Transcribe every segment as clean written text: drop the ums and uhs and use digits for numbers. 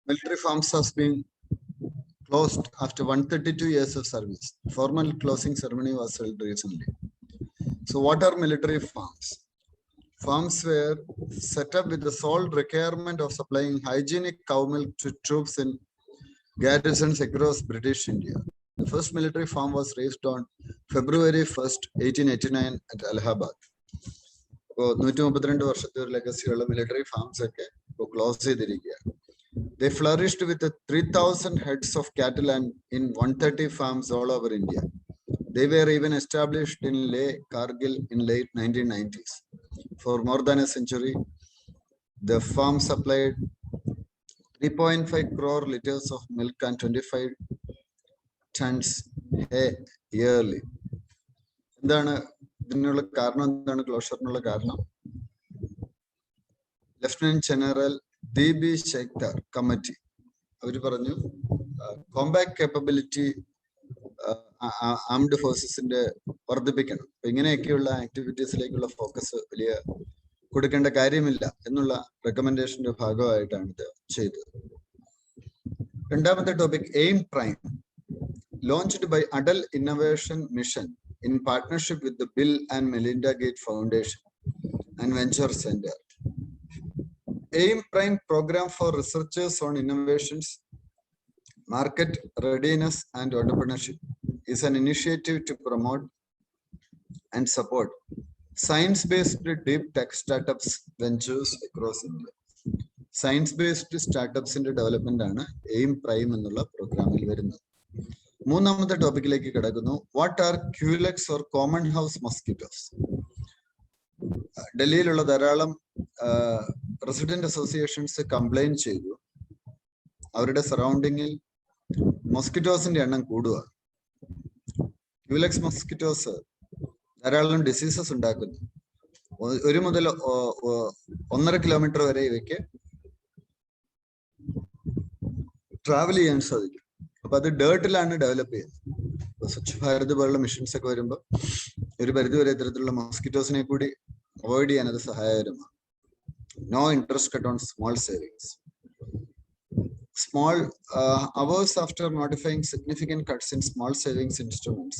Military farms has been closed after 132 years of service. Formal closing ceremony was held recently. So what are military farms? Farms were set up with the sole requirement of supplying hygienic cow milk to troops in garrisons across British India. The first military farm was raised on February 1st, 1889 at Allahabad. 132 വർഷത്തെ ഒരു ലെഗസിയുള്ള military farms ഒക്കെ ഇപ്പോൾ close ചെയ്തിരിക്കുകയാണ്. They flourished with 3,000 heads of cattle and in 130 farms all over India. They were even established in Leh, Kargil in late 1990s. For more than a century, the farm supplied 3.5 crore liters of milk and 25 tons hay yearly. എന്താണ് ഇതിനുള്ള കാരണം? എന്താണ് ക്ലോഷറിനുള്ള കാരണം? Lieutenant general DB Shekdar committee അവർ പറഞ്ഞു compact capability armed ഫോഴ്സസിന്റെ വർദ്ധിപ്പിക്കണം. അപ്പൊ ഇങ്ങനെയൊക്കെയുള്ള ആക്ടിവിറ്റീസിലേക്കുള്ള ഫോക്കസ് വലിയ കൊടുക്കേണ്ട കാര്യമില്ല എന്നുള്ള റെക്കമെൻഡേഷന്റെ ഭാഗമായിട്ടാണ് ഇത് ചെയ്തത്. രണ്ടാമത്തെ topic aim prime, launched by Adal Innovation Mission in partnership with the Bill and Melinda Gates Foundation and Venture Center. AIM Prime program for researchers on innovations, market readiness and entrepreneurship is an initiative to promote and support science-based deep tech startups ventures across India. Science-based startups in development ആണ് AIM Prime എന്നുള്ള പ്രോഗ്രാമിൽ വരുന്നത്. മൂന്നാമത്തെ ടോപ്പിക്കിലേക്ക് കിടക്കുന്നു. What are culex or common house mosquitoes? ഡൽഹിയിലുള്ള ധാരാളം resident associations complaint ചെയ്തു അവരുടെ സറൗണ്ടിങ്ങിൽ മസ്കിറ്റോസിന്റെ എണ്ണം കൂടുക. ക്യൂലെക്സ് മസ്കിറ്റോസ് ധാരാളം ഡിസീസസ് ഉണ്ടാക്കുന്നു. 1 മുതൽ 1.5 കിലോമീറ്റർ വരെ ഇവയ്ക്ക് ട്രാവൽ ചെയ്യാൻ സാധിക്കും. അപ്പൊ അത് ഡേർട്ടിലാണ് ഡെവലപ്പ് ചെയ്യുന്നത്. സ്വച്ഛ് ഭാരത് പോലുള്ള മിഷൻസ് ഒക്കെ വരുമ്പോൾ ഒരു പരിധി വരെ ഇത്തരത്തിലുള്ള മോസ്കിറ്റോസിനെ കൂടി അവോയ്ഡ് ചെയ്യാൻ അത് സഹായകരമാണ്. No interest cut on small savings. Small hours after notifying significant cuts in small savings instruments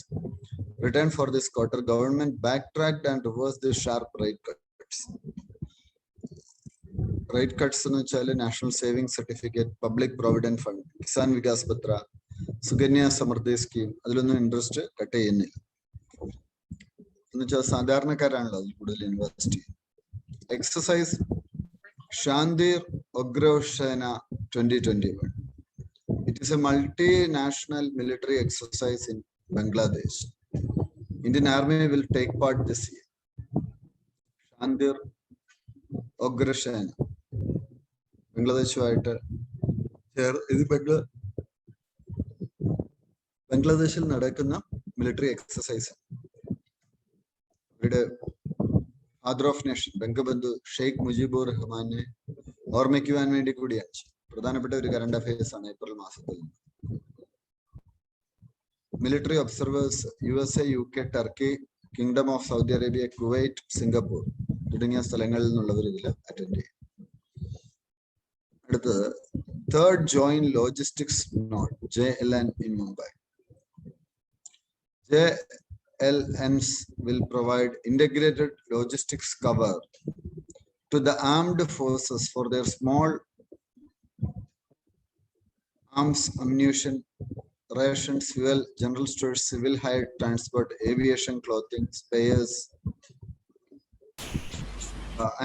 written for this quarter, government backtracked and reversed the sharp rate cuts. Rate cuts എന്ന് വെച്ചാൽ national saving certificate, public provident fund, Kisan Vikas Patra, Sukanya Samriddhi scheme, അതിലൊന്നും interest cut ചെയ്യുന്നില്ല. എന്ന് വെച്ചാൽ സാധാരണക്കാരാണല്ലോ അതിൽ കൂടുതൽ invest ചെയ്യുന്നത്. Exercise Shandir Ugrasena 2021. It is a multinational military exercise in Bangladesh. Indian Army will take part this year. Shandir Ugrasena. Bangladesh ബംഗ്ലാദേശിൽ നടക്കുന്ന military exercise. ഇവിടെ father of nation Bangabandhu Sheikh Mujibur റഹ്മാനെ ഓർമ്മിക്കുവാൻ വേണ്ടി കൂടിയാണ്. പ്രധാനപ്പെട്ട ഒരു കറണ്ട് അഫയേഴ്സ് ആണ് ഏപ്രിൽ മാസത്തിൽ. Military observers USA, UK, Turkey, kingdom of Saudi Arabia, Kuwait, Singapore തുടങ്ങിയ സ്ഥലങ്ങളിൽ നിന്നുള്ളവർ ഇതിൽ അറ്റൻഡ് ചെയ്യും. അടുത്തത് third joint logistics node JLN in Mumbai. JLNs will provide integrated logistics cover to the armed forces for their small arms, ammunition, rations, fuel, general stores, civil hire, transport, aviation, clothing, spares,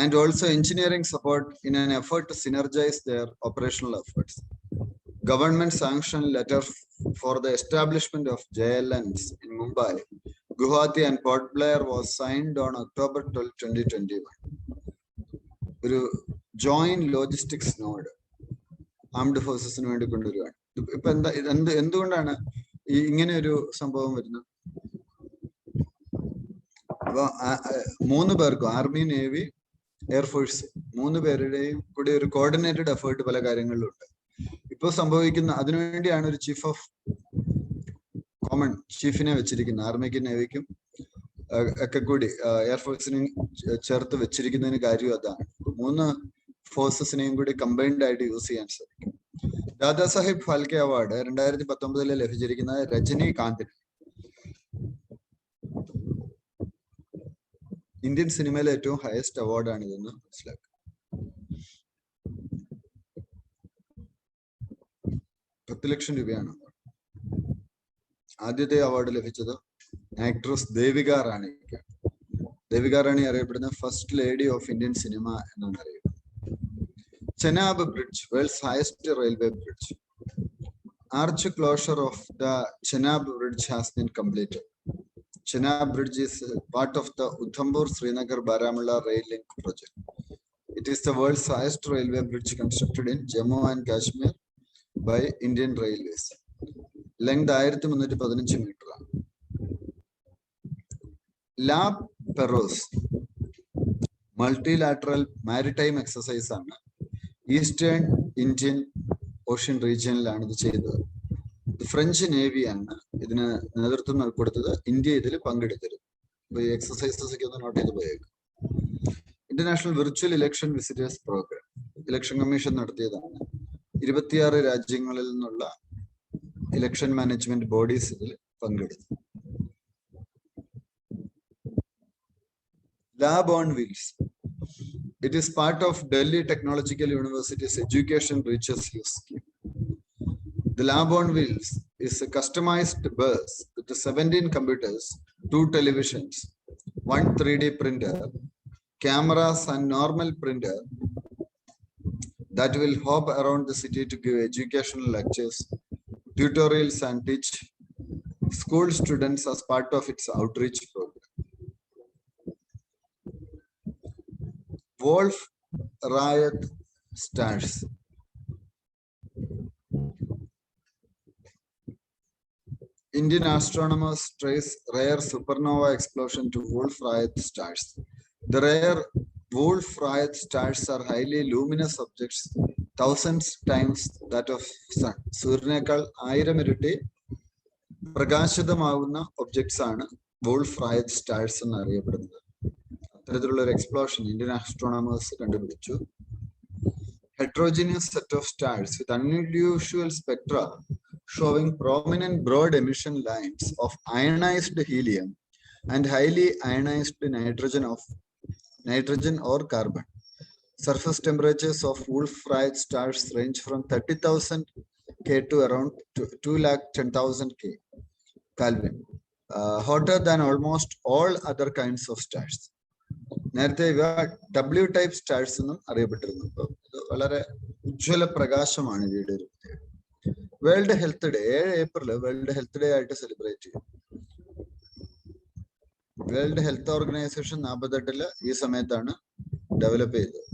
and also engineering support in an effort to synergize their operational efforts. Government sanction letter for the establishment of JLNs in Mumbai, Guwahati and Port Blair was signed on October 12, 2021. ഒരു joint logistics node armed ഫോഴ്സസിന് വേണ്ടി കൊണ്ടുവരികയാണ്. ഇപ്പൊ എന്തുകൊണ്ടാണ് ഇങ്ങനെ ഒരു സംഭവം വരുന്നത്? അപ്പൊ 3 പേർക്കും ആർമി, നേവി, എയർഫോഴ്സ് 3 പേരുടെയും കൂടി ഒരു കോർഡിനേറ്റഡ് എഫേർട്ട് പല കാര്യങ്ങളിലുണ്ട്. ഇപ്പൊ സംഭവിക്കുന്ന അതിനുവേണ്ടിയാണ് ഒരു ചീഫ് ഓഫ് കോമൺ ചീഫിനെ വെച്ചിരിക്കുന്നത്. ആർമിക്കും നേവിക്കും ഒക്കെ കൂടി എയർഫോഴ്സിനും ചേർത്ത് വെച്ചിരിക്കുന്നതിന് കാര്യം അതാണ്. 3 ഫോഴ്സസിനെയും കൂടി കമ്പൈൻഡ് ആയിട്ട് യൂസ് ചെയ്യാൻ സാധിക്കും. ദാദാസാഹിബ് ഫാൽക്കെ അവാർഡ് 2019 ലഭിച്ചിരിക്കുന്ന രജനീകാന്തിന് ഇന്ത്യൻ സിനിമയിലെ ഏറ്റവും ഹയസ്റ്റ് അവാർഡാണ് ഇതെന്ന് മനസ്സിലാക്കുക. 10 ലക്ഷം രൂപയാണ്. ആദ്യത്തെ അവാർഡ് ലഭിച്ചത് ആക്ട്രസ് ദേവിക റാണിക്ക്. ദേവിക റാണി അറിയപ്പെടുന്ന first lady of Indian cinema എന്നാണ് അറിയപ്പെടുന്നത്. Chenab Bridge, world's highest railway bridge. Arch closure of the Chenab Bridge has been completed. Chenab Bridge is part of the Udhampur-Srinagar Baramulla rail link project. It is the world's highest railway bridge constructed in Jammu and Kashmir by Indian Railways. Length 1315 meter. Lab Peros, multilateral maritime exercise ആണ് eastern Indian ocean റീജിയനിലാണ് ഇത് ചെയ്തത്. French നേവിയാണ് ഇതിന് നേതൃത്വം കൊടുത്തത്. India ഇതിൽ പങ്കെടുത്തിരുന്നു. അപ്പൊ ഈ എക്സസൈസസ് ഒക്കെ ഒന്ന് നോട്ട് ചെയ്ത് പോയേക്കും. International virtual election visitors programme election commission നടത്തിയതാണ്. 26 രാജ്യങ്ങളിൽ നിന്നുള്ള ഇലക്ഷൻ മാനേജ്മെന്റ് ബോഡീസ് ഇതിൽ പങ്കെടുത്തു. Lab on Wheels. It is part of Delhi Technological University's Education Reaches You scheme. The Lab on Wheels is a customized bus with 17 computers, 2 televisions, 1 3D printer, cameras and normal printer that will hop around the city to give educational lectures, tutorials and teach school students as part of its outreach program. Wolf Rayet stars. Indian astronomers trace rare supernova explosion to Wolf-Rayet stars. The rare Wolf-Rayet stars are highly luminous objects, thousands times that of sun. സൂര്യനേക്കാൾ 1000 ഇരട്ടി പ്രകാശിതമാകുന്ന objects ആണ് Wolf-Rayet stars എന്ന് അറിയപ്പെടുന്നത്. അത്തരത്തിലുള്ള ഒരു explosion Indian astronomers കണ്ടുപിടിച്ചു. Heterogeneous set of stars with unusual spectra showing prominent broad emission lines of ionized helium and highly ionized nitrogen or carbon. Surface temperatures of Wolf-Rayet stars range from 30,000 K to around 210,000 Kelvin, hotter than almost all other kinds of stars. നേരത്തെ ഇവ W type stars എന്നും അറിയപ്പെട്ടിരുന്നു. അപ്പൊ ഇത് വളരെ ഉജ്ജ്വല പ്രകാശമാണ് ഇവയുടെ ഒരു പ്രത്യേകത. World health day 7 April world health day ആയിട്ട് സെലിബ്രേറ്റ് ചെയ്യും. വേൾഡ് ഹെൽത്ത് ഓർഗനൈസേഷൻ 48 ഈ സമയത്താണ് ഡെവലപ്പ് ചെയ്തത്.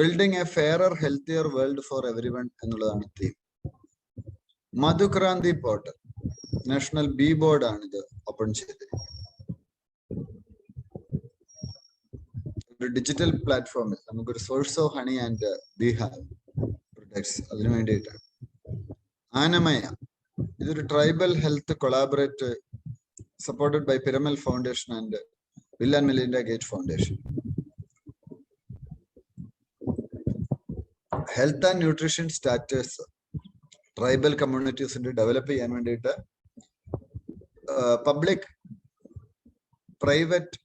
Building a fairer healthier world for everyone എന്നുള്ളതാണ് തീം. Madhukranti portal national bee board ആണ് ഇത് ഓപ്പൺ ചെയ്തത്. ഒരു ഡിജിറ്റൽ പ്ലാറ്റ്ഫോമിൽ നമുക്കൊരു source of honey and bee hive products അതിനു വേണ്ടിയിട്ടാണ്. ആനമയ ഇതൊരു tribal health collaborate supported by Piramal Foundation and Bill and Melinda Gate Foundation. Health and nutrition status tribal കമ്മ്യൂണിറ്റീസിന്റെ ഡെവലപ്പ് ചെയ്യാൻ വേണ്ടിയിട്ട് പബ്ലിക് പ്രൈവറ്റ്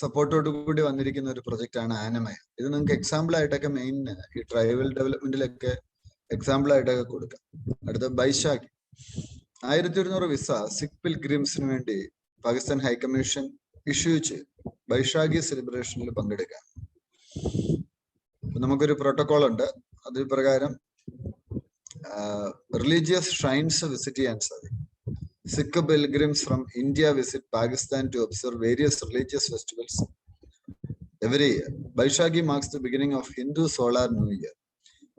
സപ്പോർട്ടോട് കൂടി വന്നിരിക്കുന്ന ഒരു പ്രൊജക്റ്റ് ആണ് ആനമയ. ഇത് നിങ്ങൾക്ക് എക്സാമ്പിൾ ആയിട്ടൊക്കെ മെയിൻ ഈ ട്രൈബൽ ഡെവലപ്മെന്റിലൊക്കെ എക്സാമ്പിൾ ആയിട്ടൊക്കെ കൊടുക്കാം. അടുത്ത ബൈശാഖി 1200 വിസ സിഖ് പിൽഗ്രിംസിന് വേണ്ടി പാകിസ്ഥാൻ ഹൈക്കമ്മീഷൻ ഇഷ്യൂ ചെയ്തു. ബൈശാഖി സെലിബ്രേഷനിൽ പങ്കെടുക്കാം. നമുക്കൊരു പ്രോട്ടോകോൾ ഉണ്ട്. അതിൽ പ്രകാരം റിലീജിയസ് ഷ്രൈൻസ് വിസിറ്റ് ചെയ്യാൻ സാധിക്കും. Sikh pilgrims from India visit Pakistan to observe various religious festivals every year. Baishakhi marks the beginning of Hindu solar new year.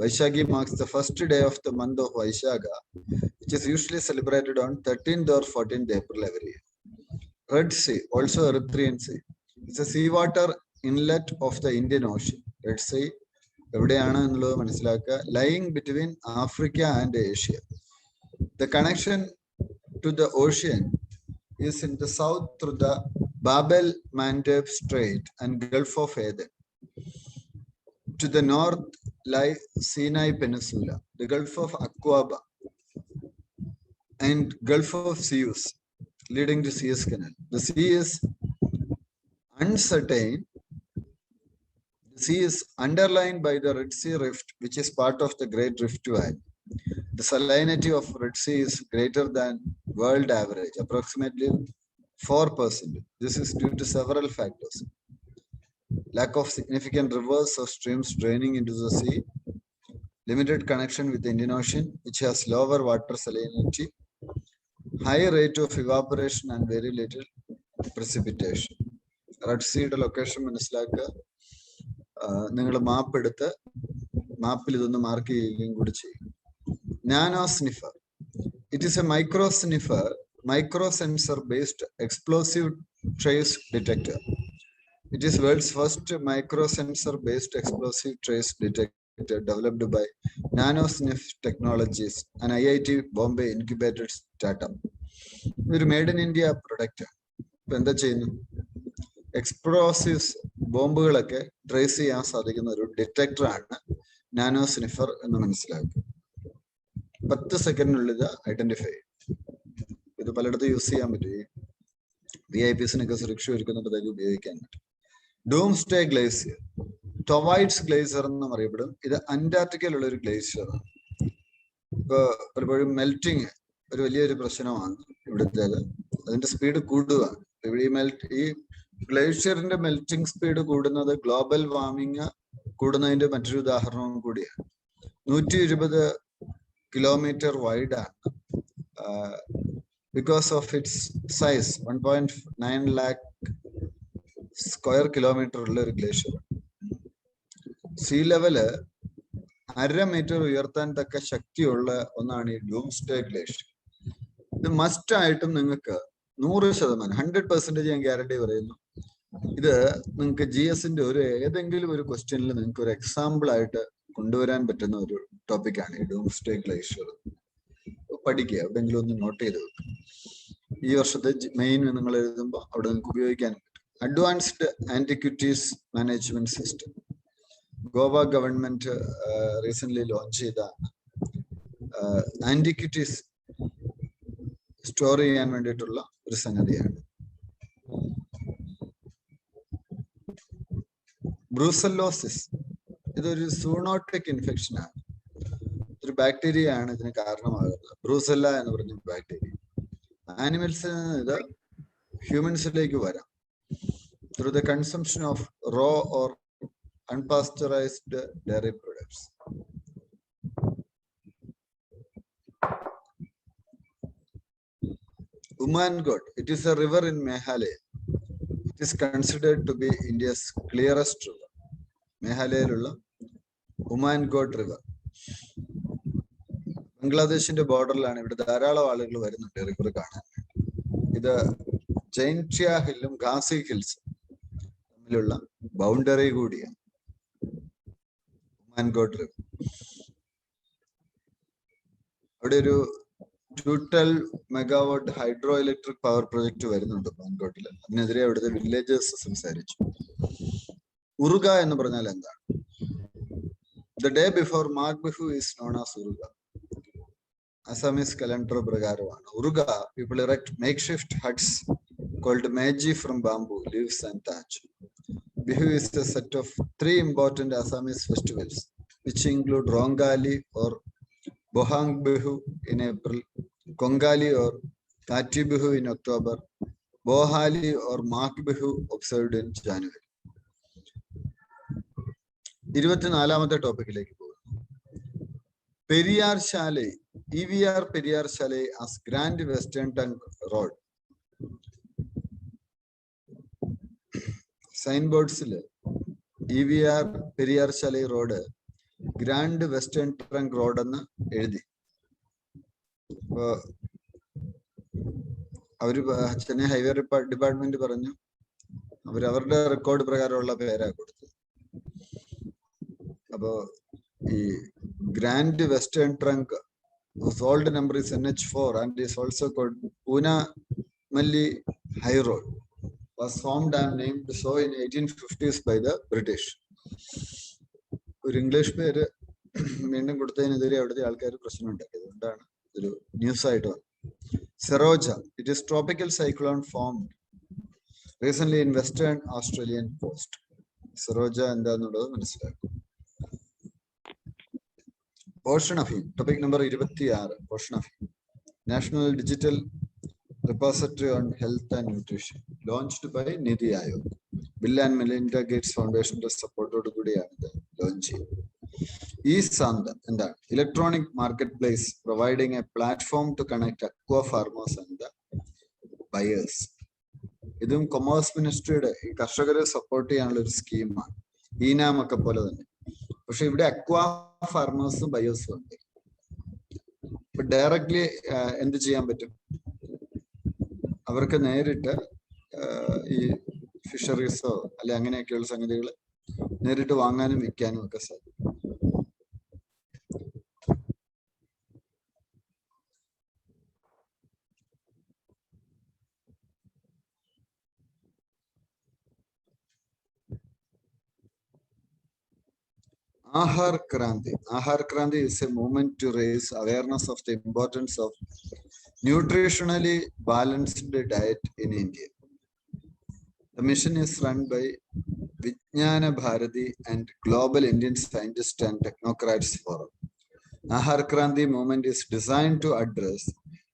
Baishakhi marks the first day of the month of Vaishakha, which is usually celebrated on 13th or 14th April every year. Red Sea, also Erythraean Sea, it's a seawater inlet of the Indian Ocean. Red Sea, എവിടെയാണ് എന്നുള്ളത് മനസ്സിലാക്കുക. Lying between Africa and Asia. The connection to the ocean is in the south through the Bab el Mandeb Strait and Gulf of Aden. To the north lie Sinai Peninsula, the Gulf of Aqaba, and Gulf of Suez, leading to Suez Canal. The sea is uncertain. The sea is underlined by the Red Sea Rift, which is part of the Great Rift Valley. The salinity of Red Sea is greater than world average, approximately 4%. This is due to several factors. Lack of significant rivers or streams draining into the sea, limited connection with the Indian Ocean, which has lower water salinity, high rate of evaporation and very little precipitation. Red Sea location മനസ്സിലാക്കുക. നിങ്ങൾ മാപ്പ് എടുത്ത് മാപ്പിൽ ഇതൊന്ന് mark ചെയ്യുകയും കൂടി ചെയ്യും. Nano sniffer. It is a micro sniffer, micro sensor based explosive trace detector. It is world's first micro sensor based explosive trace detector developed by NanoSniff Technologies, an IIT Bombay incubated startup. It is made in India product. എന്താ ചെയ്യുന്നു? Explosives ബോംബുകളൊക്കെ trace ചെയ്യാൻ സാധിക്കുന്ന ഒരു detector ആണ് nano sniffer എന്ന് മനസ്സിലാക്കുക. 10 സെക്കൻഡിനുള്ളിൽ ഇത് identify ചെയ്യും. ഇത് പലയിടത്തും യൂസ് ചെയ്യാൻ പറ്റും. VIP-സിനൊക്കെ സുരക്ഷ ഒരുക്കുന്നുണ്ട്, അതൊക്കെ ഉപയോഗിക്കാൻ പറ്റും. ഡൂംസ്ഡേ ഗ്ലേസിയർ, ടൊവൈഡ്സ് ഗ്ലേസിയർ എന്നും അറിയപ്പെടും. ഇത് അന്റാർട്ടിക്കയിലുള്ള ഒരു ഗ്ലേസിയറാണ്. ഇപ്പൊ പലപ്പോഴും മെൽറ്റിങ് ഒരു വലിയൊരു പ്രശ്നമാണ് ഇവിടുത്തേത്. അതിന്റെ സ്പീഡ് കൂടുകയാണ്. ഇവിടെ ഈ ഗ്ലേഷ്യറിന്റെ മെൽറ്റിംഗ് സ്പീഡ് കൂടുന്നത് ഗ്ലോബൽ വാർമിംഗ് കൂടുന്നതിന്റെ മറ്റൊരു ഉദാഹരണവും കൂടിയാണ്. 120 കിലോമീറ്റർ വൈഡ് ആണ്. Because of its size 1.9 lakh square kilometre ഉള്ള ഒരു ഗ്ലേഷ്യർ. സീ ലെവല് 1/2 മീറ്റർ ഉയർത്താൻ തക്ക ശക്തിയുള്ള ഒന്നാണ് ഈ ഡൂംസ്ഡേ ഗ്ലേഷ്യർ. ഇത് മസ്റ്റ് ആയിട്ടും നിങ്ങൾക്ക് 100%, 100% ഞാൻ ഗ്യാരണ്ടി പറയുന്നു. ഇത് നിങ്ങൾക്ക് GS-ന്റെ ഏതെങ്കിലും ഒരു ക്വസ്റ്റ്യനിൽ നിങ്ങൾക്ക് ഒരു എക്സാമ്പിൾ ആയിട്ട് കൊണ്ടുവരാൻ പറ്റുന്ന ഒരു ടോപ്പിക്കാണ് ഈ ഡൂംസ്ഡേ ഗ്ലേഷ്യർ. പഠിക്കുക, എവിടെയെങ്കിലും ഒന്ന് നോട്ട് ചെയ്ത് വെക്കുക. ഈ വർഷത്തെ മെയിൻ നിങ്ങൾ എഴുതുമ്പോൾ അവിടെ നിങ്ങൾക്ക് ഉപയോഗിക്കാൻ പറ്റും. Advanced antiquities management system, Goa government recent launch ചെയ്തതാണ്. ആന്റിക്വിറ്റീസ് സ്റ്റോർ ചെയ്യാൻ വേണ്ടിയിട്ടുള്ള ഒരു സംഗതിയാണ്. ബ്രൂസല്ലോസിസ്, ഇതൊരു സൂണോട്ടിക് ഇൻഫെക്ഷൻ ആണ്. ഒരു ബാക്ടീരിയ ആണ് ഇതിന് കാരണമാകുന്നത്. ബ്രൂസല്ല എന്ന് പറഞ്ഞ ബാക്ടീരിയ. ആനിമൽസിൽ നിന്ന് ഇത് ഹ്യൂമൻസിലേക്ക് വരാം through the consumption of raw or unpasteurized dairy products. Umangot, it is a river in Meghalaya. It is considered to be India's clearest river. മേഘാലയയിലുള്ള ഉമാൻഗോട്ട് റിവർ ബംഗ്ലാദേശിന്റെ ബോർഡറിലാണ്. ഇവിടെ ധാരാളം ആളുകൾ വരുന്നുണ്ട് റിവർ കാണാൻ. ഇത് ജൈൻറ്റ്യ ഹില്ലും ഖാസി ഹിൽസും തമ്മിലുള്ള ബൗണ്ടറി കൂടിയാണ് ഉമാൻഗോട്ട് റിവർ. അവിടെ ഒരു 212 megawatt hydro electric power project വരുന്നുണ്ട് ഉമാൻഗോട്ടിൽ. അതിനെതിരെ അവിടുത്തെ വില്ലേജേഴ്സ് സംസാരിച്ചു. ഉറുഗ എന്ന് പറഞ്ഞാൽ എന്താണ്? The day before Magh Bihu is known as Uruga. Assamese calendar പ്രകാരമാണ്. Uruga, people erect makeshift huts called meji from bamboo, leaves and thatch. Bihu is a set of 3 important Assamese festivals, which include Rongali or Bohang Bihu in April, Kongali or Kati Bihu in October, Bohali or Magh Bihu observed in January. 24ാമത്തെ ടോപ്പിക്കിലേക്ക് പോകുന്നു. Periyar Salai, EVR Periyar Salai as Grand Western Trunk Road. Sign ബോർഡ്സിൽ EVR Periyar Salai road grand western trunk road എന്ന് എഴുതി. അവര് Chennai highway department പറഞ്ഞു അവരവരുടെ record പ്രകാരമുള്ള പേരാ കൊടുത്തത്. അപ്പോ ഈ grand western trunk old number is NH4 and is also called Pune Malli High Road, was formed and named so in 1850s by the British. ഒരു ഇംഗ്ലീഷ് പേര് വീണ്ടും കൊടുത്തതിനെതിരെ അവിടുത്തെ ആൾക്കാർ പ്രശ്നം ഉണ്ടാക്കി. അതുകൊണ്ടാണ് ഒരു ന്യൂസ് ആയിട്ട് വന്നത്. Seroja, it is tropical cyclone formed recent in western Australian coast. Seroja എന്താന്നുള്ളത് മനസ്സിലാക്കും. പോഷൻ അഫീം, ടോപ്പിക് നമ്പർ 26. പോഷൻ അഫീം, national digital repository on health and nutrition, launched by NITI Aayog. Bill and Melinda Gates ഫൗണ്ടേഷന്റെ സപ്പോർട്ടോട് കൂടിയാണ് ഇത് ലോഞ്ച് ചെയ്യുന്നത്. ഈ സാന്ത എന്താണ്? Electronic market place providing a platform to connect aqua farmers and the buyers. ഇതും commerce മിനിസ്ട്രിയുടെ ഈ കർഷകരെ സപ്പോർട്ട് ചെയ്യാനുള്ള ഒരു സ്കീമാണ്. ഈനാം ഒക്കെ പോലെ തന്നെ. പക്ഷെ ഇവിടെ അക്വ ഫാർമേഴ്സും ബയേഴ്സും ഉണ്ട്. ഇപ്പൊ ഡയറക്ട്ലി എന്ത് ചെയ്യാൻ പറ്റും? അവർക്ക് നേരിട്ട് ഈ ഫിഷറീസോ അല്ലെ അങ്ങനെയൊക്കെയുള്ള സംഗതികൾ നേരിട്ട് വാങ്ങാനും വിൽക്കാനും ഒക്കെ സാധിക്കും. Ahar Kranti. Ahar Kranti is a movement to raise awareness of the importance of nutritionally balanced diet in India. The mission is run by Vijnana Bharati and Global Indian Scientists and Technocrats Forum. Ahar Kranti movement is designed to address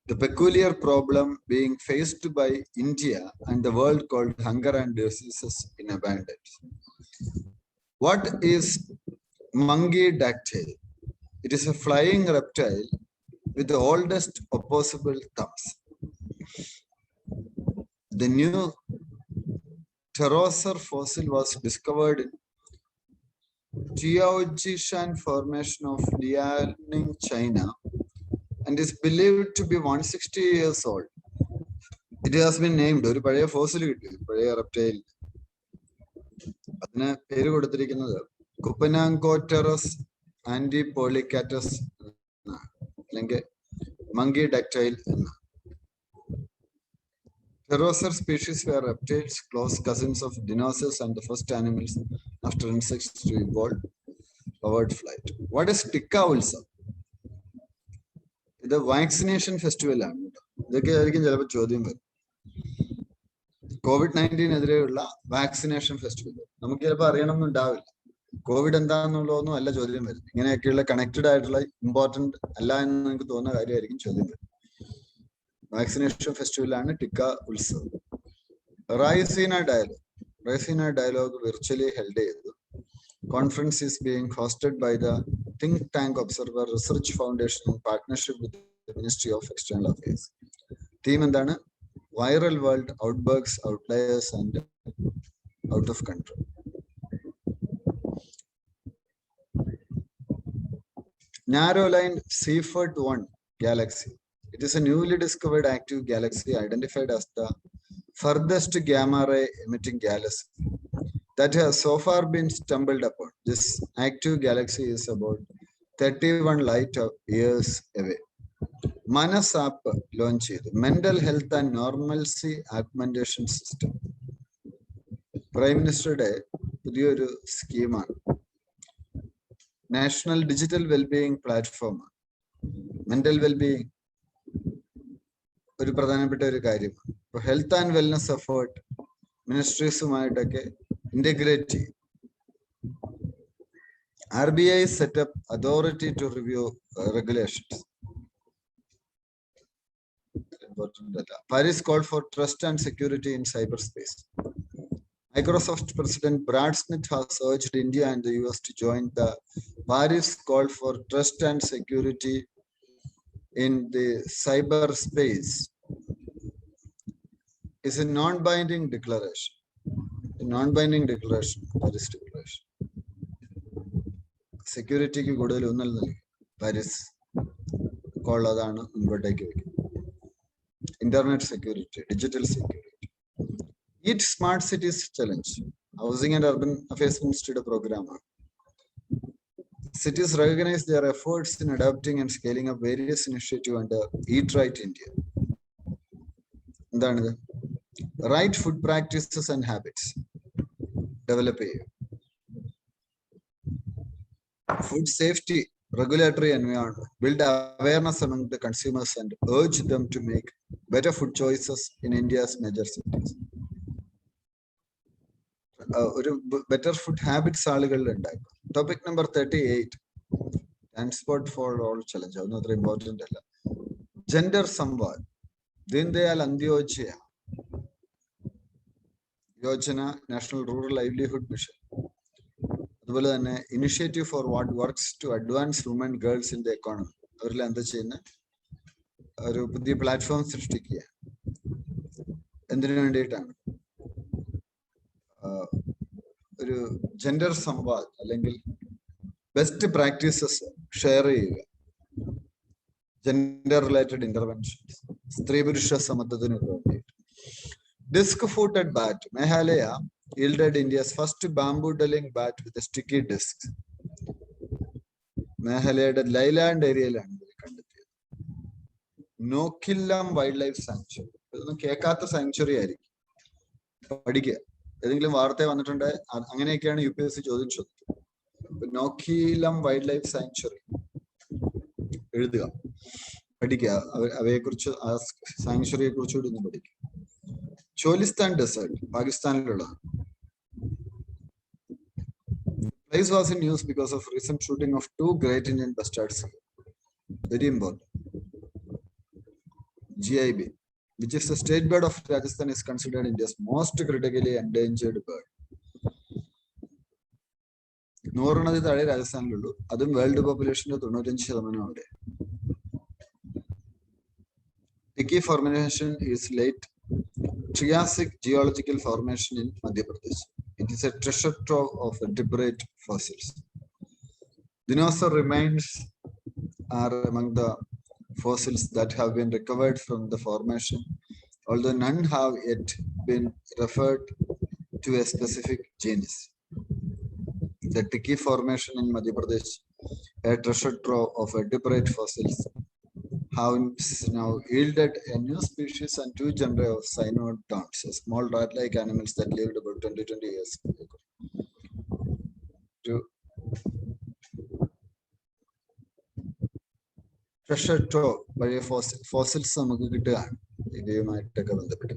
the peculiar problem being faced by India and the world called hunger and diseases in abundance. What is monkey dactyl? It is a flying reptile with the oldest opposable thumbs. The new pterosaur fossil was discovered in Jiaojishan Formation of Liaoning, China, and is believed to be 160 years old. It has been named ഒരു പഴയ fossil കിട്ടി, പഴയ reptile. അതിന് പേര് കൊടുത്തിരിക്കുന്നത് കുപ്പനാങ്കോറ്ററസ് ആന്റിപോളിക്കാറ്റസ് അല്ലെങ്കിൽ monkey ductile എന്ന. Pterosaur species were reptiles, close cousins of dinosaurs and the first animals after insects to evolve powered flight. What is Tikka Ulsam? ഇത് വാക്സിനേഷൻ ഫെസ്റ്റിവൽ ആണ്. ഇതൊക്കെ ആയിരിക്കും ചിലപ്പോൾ ചോദ്യം വരും. COVID-19 വാക്സിനേഷൻ ഫെസ്റ്റിവൽ നമുക്ക് ചിലപ്പോൾ അറിയണമെന്നുണ്ടാവില്ല. കോവിഡ് എന്താണെന്നുള്ളതൊന്നും അല്ല ചോദ്യം വരുന്നത്. ഇങ്ങനെയൊക്കെയുള്ള കണക്റ്റഡ് ആയിട്ടുള്ള ഇമ്പോർട്ടന്റ് അല്ല എന്ന് നിങ്ങൾക്ക് തോന്നുന്ന കാര്യമായിരിക്കും ചോദ്യം വരുന്നത്. വാക്സിനേഷൻ ഫെസ്റ്റിവലാണ് Tika Utsav. Raisina dialogue virtually held ചെയ്തു. Conference is being hosted by the think tank Observer Research Foundation in partnership with Ministry of External Affairs. Theme എന്താണ്? Viral world outbreaks, outliers and out of control. Narrow line Seyfert 1 galaxy. It is a newly discovered active galaxy identified as the furthest gamma ray emitting galaxy that has so far been stumbled upon. This active galaxy is about 31 light years away. Manas app launch ചെയ്തു. Mental health and normalcy augmentation system. Prime മിനിസ്റ്ററുടെ പുതിയൊരു സ്കീമാണ്. National digital wellbeing platform. Mental wellbeing ഒരു പ്രധാനപ്പെട്ട ഒരു കാര്യമാണ്. ഇപ്പൊ health and wellness effort മിനിസ്ട്രീസുമായിട്ടൊക്കെ ഇന്റഗ്രേറ്റ് ചെയ്യും. RBI setup authority to review regulations. Paris called for trust and security in cyberspace. Microsoft President Brad Smith has urged India and the US to join the Paris call for trust and security in the cyberspace. It's a non-binding declaration. A non-binding declaration, Paris Declaration. Security ki kodal unnal nalli. Paris call adana munkottekku vekkum. Internet security, digital security. Eat Smart Cities Challenge. Housing and Urban Affairs Ministry program. Cities recognize their efforts in adopting and scaling up various initiatives under Eat Right India. Right food practices and habits. Develop. food safety regulatory environment, build awareness among the consumers and urge them to make better food choices in India's major cities. Better food habits ആളുകളിൽ ഉണ്ടാക്കും. Topic number 38, transport for all challenge. അതൊന്നും അത്ര important അല്ല. Gender Samvad, Deendayal Antyodaya Yojana, national rural livelihood mission, അതുപോലെ തന്നെ initiative for what works to advance women girls in the economy. അവരിൽ എന്താ ചെയ്യുന്ന ഒരു പുതിയ പ്ലാറ്റ്ഫോം സൃഷ്ടിക്കുക. എന്തിനു വേണ്ടിയിട്ടാണ്? ഒരു ജെൻഡർ സംവാദ് അല്ലെങ്കിൽ ബെസ്റ്റ് പ്രാക്ടീസസ് ഷെയർ ചെയ്യുക. ജെൻഡർ റിലേറ്റഡ് ഇന്റർവെൻഷൻസ്, സ്ത്രീ പുരുഷ സമത്വത്തിന് വേണ്ടിയിട്ട്. Disc footed bat, Meghalaya yielded India's first bamboo dwelling bat with a sticky disc. മേഘാലയയുടെ ലൈലാൻഡ് ഏരിയയിലാണ് ഇത് കണ്ടെത്തിയത്. Nongkhyllem wildlife sanctuary. ഇതൊന്നും കേൾക്കാത്ത സാങ്ച്വറി ആയിരിക്കും. പഠിക്കുക. ഏതെങ്കിലും വാർത്ത വന്നിട്ടുണ്ട്, അങ്ങനെയൊക്കെയാണ് UPSC ചോദ്യം ചോദിക്കുന്നത്. നോക്കില്ലം വൈൽഡ് ലൈഫ് സാങ്ച്വറി എഴുതുക, പഠിക്കുക. അവയെക്കുറിച്ച്, ആ സാങ്ച്വറിയെ കുറിച്ച് കൂടി ഒന്ന് പഠിക്കുക. ചോലിസ്ഥാൻ desert, പാകിസ്ഥാനിലുള്ളതാണ്. Place was in news because of recent shooting of 2 great Indian bustards. Very important. GIB, which is the state bird of Rajasthan, is considered India's most critically endangered bird. നൂറിനത് താഴെ രാജസ്ഥാനിലുള്ളൂ. അതും വേൾഡ് പോപ്പുലേഷന്റെ 95% അവിടെ. Tikki formation is late Triassic geological formation in Madhya Pradesh. It is a treasure trove of vertebrate fossils. Dinosaur remains are among the fossils that have been recovered from the formation, although none have yet been referred to a specific genus. The Tikki formation in Madhya Pradesh, a treasure trove of vertebrate fossils, have now yielded a new species and 2 genera of cynodonts, small rat-like animals that lived about 20 years ago. Treasure trove വഴിയ fossils നമുക്ക് കിട്ടുകയാണ്. ഇവയുമായിട്ടൊക്കെ ബന്ധപ്പെട്ട്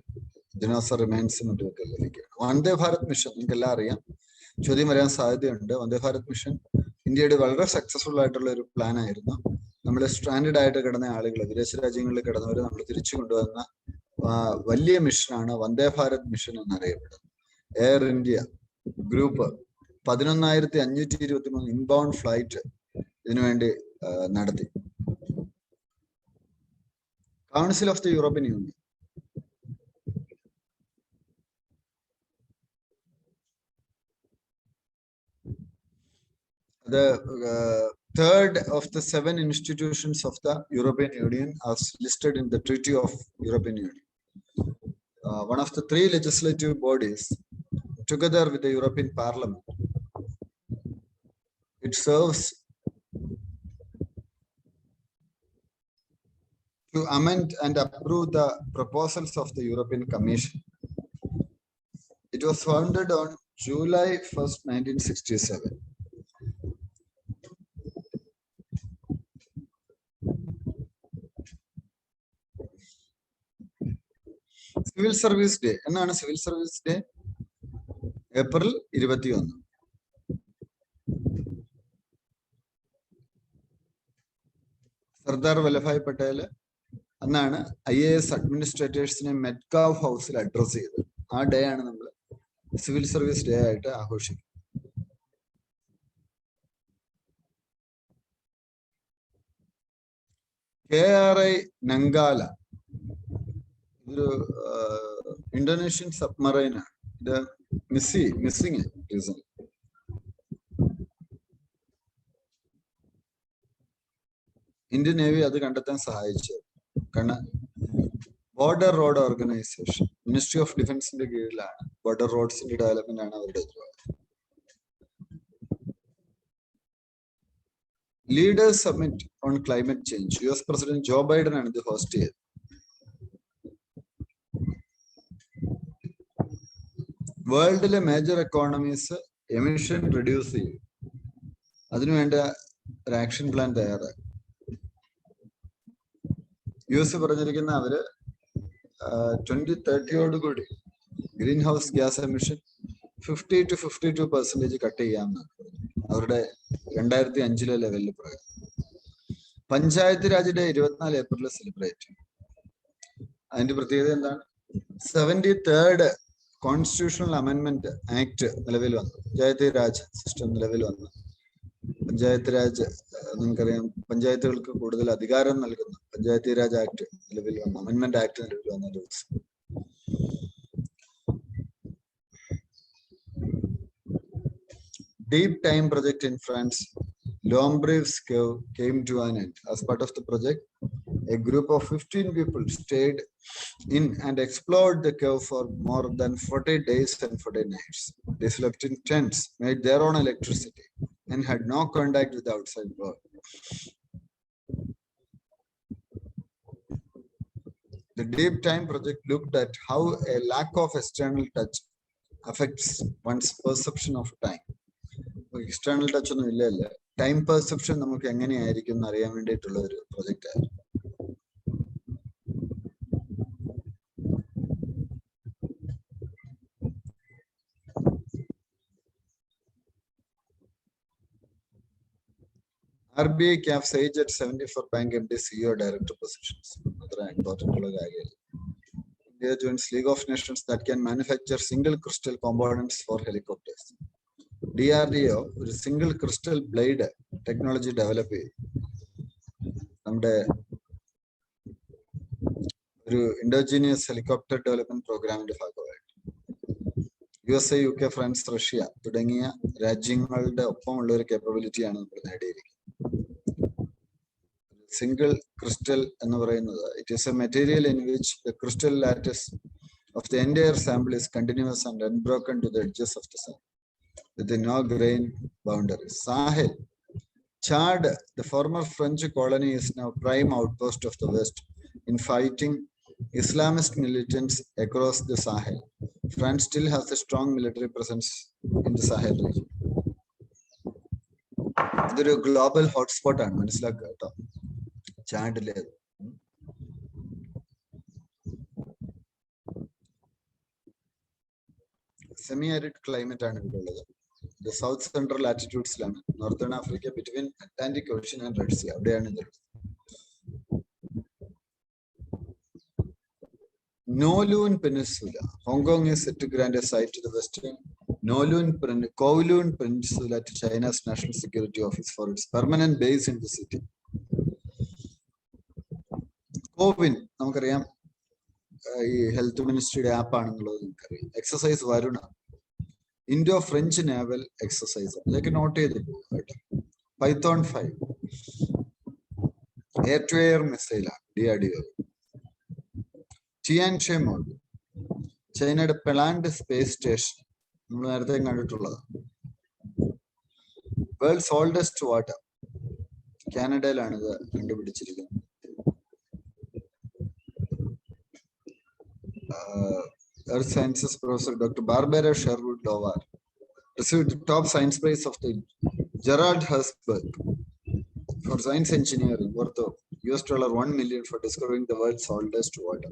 dinosaur remains മറ്റുമൊക്കെ ലഭിക്കുകയാണ്. Vande Bharat mission നിങ്ങൾക്ക് എല്ലാം അറിയാം, ചോദ്യം വരാൻ സാധ്യതയുണ്ട്. വന്ദേ ഭാരത് മിഷൻ ഇന്ത്യയുടെ വളരെ സക്സസ്ഫുൾ ആയിട്ടുള്ള ഒരു പ്ലാൻ ആയിരുന്നു. നമ്മൾ സ്ട്രാൻഡഡ് ആയിട്ട് കിടന്ന ആളുകൾ, വിദേശ രാജ്യങ്ങളിൽ കിടന്നവരെ നമ്മൾ തിരിച്ചു കൊണ്ടുവന്ന വലിയ മിഷനാണ് വന്ദേ ഭാരത് മിഷൻ എന്നറിയപ്പെടുന്നത്. Air India group 11,523 inbound flight ഇതിനുവേണ്ടി നടത്തി. Council of the European union, the third of the 7 institutions of the European Union as listed in the Treaty of European Union. One of the 3 legislative bodies, together with the European Parliament, it serves to amend and approve the proposals of the European Commission. It was founded on July 1st, 1967. Civil service day എന്നാണ് civil service day? April 21. Sardar Vallabhbhai Patel അന്നാണ് IAS അഡ്മിനിസ്ട്രേറ്റേഴ്സിനെ മെറ്റ്കാവ് ഹൗസിൽ address ചെയ്തത്. ആ day ആണ് നമ്മൾ civil service day ആയിട്ട് ആഘോഷിക്കുന്നത്. KRI നങ്കാല ഒരു ഇന്തോനേഷ്യൻ സബ്മറൈൻ ആണ്. ഇത് മിസ്സിംഗ് റീസൺ. ഇന്ത്യൻ നേവി അത് കണ്ടെത്താൻ സഹായിച്ചത്. കാരണം border road organisation, ministry of ഡിഫൻസിന്റെ കീഴിലാണ്. ബോർഡർ റോഡ്സിന്റെ ഡെവലപ്മെന്റ് ആണ് അവരുടെ ഉത്തരവാദിത്വം. Leaders summit on climate change, US president Joe Biden ആണ് ഇത് ഹോസ്റ്റ് ചെയ്തത്. വേൾഡിലെ മേജർ എക്കോണമീസ് എമിഷൻ റെഡ്യൂസ് ചെയ്യും. അതിനുവേണ്ട ഒരു ആക്ഷൻ പ്ലാൻ തയ്യാറാക്കി. US പറഞ്ഞിരിക്കുന്ന അവര് 2030 greenhouse gas emission 50 to 52% cut ചെയ്യാമെന്നാണ് അവരുടെ 2005 ലെവലിൽ പ്രകാരം. പഞ്ചായത്ത് രാജിന്റെ 24 ഏപ്രിൽ സെലിബ്രേറ്റ്. അതിന്റെ പ്രത്യേകത എന്താണ്? 73rd കോൺസ്റ്റിറ്റ്യൂഷണൽ അമെന്റ്മെന്റ് ആക്ട് നിലവിൽ വന്നു. പഞ്ചായത്ത് രാജ് സിസ്റ്റം നിലവിൽ വന്നു. പഞ്ചായത്ത് രാജ് നിങ്ങൾക്കറിയാം, പഞ്ചായത്തുകൾക്ക് കൂടുതൽ അധികാരം നൽകുന്ന പഞ്ചായത്ത് രാജ് ആക്ട് നിലവിൽ വന്നു, അമെന്റ്മെന്റ് ആക്ട് നിലവിൽ വന്ന ദിവസം. Deep time project in France, Lombrief's cave came to an end. As part of the project, a group of 15 people stayed in and explored the cave for more than 40 days and 40 nights. They slept in tents, made their own electricity, and had no contact with the outside world. The Deep Time project looked at how a lack of external touch affects one's perception of time. External touch ഒന്നും ഇല്ലല്ലേ, time perception നമുക്ക് എങ്ങനെയായിരിക്കും എന്ന് അറിയാൻ വേണ്ടിയിട്ടുള്ള ഒരു project ആയിരുന്നു. RBI caps age at 70 for bank MD, CEO, director positions. Another important കാര്യമല്ല. India joins League of Nations that can manufacture single crystal components for helicopters. DRDO ഒരു single crystal blade technology develop ചെയ്തു. നമ്മുടെ ഒരു ഇൻഡോജീനിയസ് helicopter development പ്രോഗ്രാമിന്റെ ഭാഗമായിട്ട് USA, UK, France, Russia തുടങ്ങിയ രാജ്യങ്ങളുടെ ഒപ്പമുള്ള ഒരു കേപ്പബിലിറ്റിയാണ് നമ്മൾ നേടിയിരിക്കുന്നത്. സിംഗിൾ ക്രിസ്റ്റൽ എന്ന് പറയുന്നത് it is a material in which the crystal lattice of the entire sample is continuous and unbroken to the edges of the sample with no grain boundaries. Sahel, Chad, the former French colony, is now prime outpost of the West in fighting Islamist militants across the Sahel. France still has a strong military presence in the Sahel region. ഇതൊരു global hotspot ആണ്, മനസ്സിലാക്കുക കേട്ടോ. ചാഡിലെ semi arid climate ആണ് ഇവിടെ ഉള്ളത്. The south central latitudes-ലാണ്, northern Africa, between Atlantic Ocean and Red Sea, അവിടെയാണ് ഇതുള്ളത്. Kowloon Peninsula. Hong Kong is set to grant a site to the western Kowloon Peninsula to China's National Security Office for its permanent base in the city. CoWIN നമുക്കറിയാം, ഈ health മിനിസ്ട്രിയുടെ app ആണെന്നുള്ളത് നമുക്കറിയാം. Exercise Varuna, Indo French naval exercise, ഇതൊക്കെ note ചെയ്ത് പോകും കേട്ടോ. Python 5 air to air മിസൈലാണ് DRDO. Tianhe model, ചൈനയുടെ പെളാൻഡ് സ്പേസ് സ്റ്റേഷൻ, നമ്മൾ നേരത്തെ കണ്ടിട്ടുള്ളതാണ്. വേൾഡ്സ് ഓൾഡസ്റ്റ് വാട്ടർ, കാനഡയിലാണ് ഇത് കണ്ടുപിടിച്ചിരിക്കുന്നത്. Earth Sciences Professor Dr. Barbara Sherwood Lovar received the top science prize of the Gerald Hertzberg for science engineering, worth of $1 million for discovering the world's oldest water.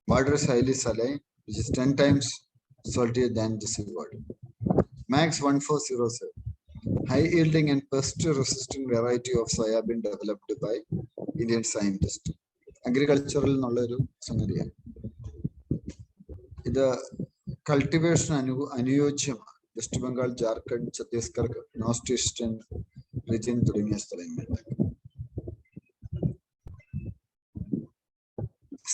Water is highly saline, which is 10 times saltier than the sea water. Max 1407, high yielding and pest resistant variety of soybean developed by Indian scientists. അഗ്രികൾച്ചറിൽ നിന്നുള്ളൊരു സംഗതിയാണ് ഇത്. Cultivation അനുയോജ്യമാണ് west Bengal, Jharkhand, Chhattisgarh, north eastern region തുടങ്ങിയ സ്ഥലങ്ങളിൽ.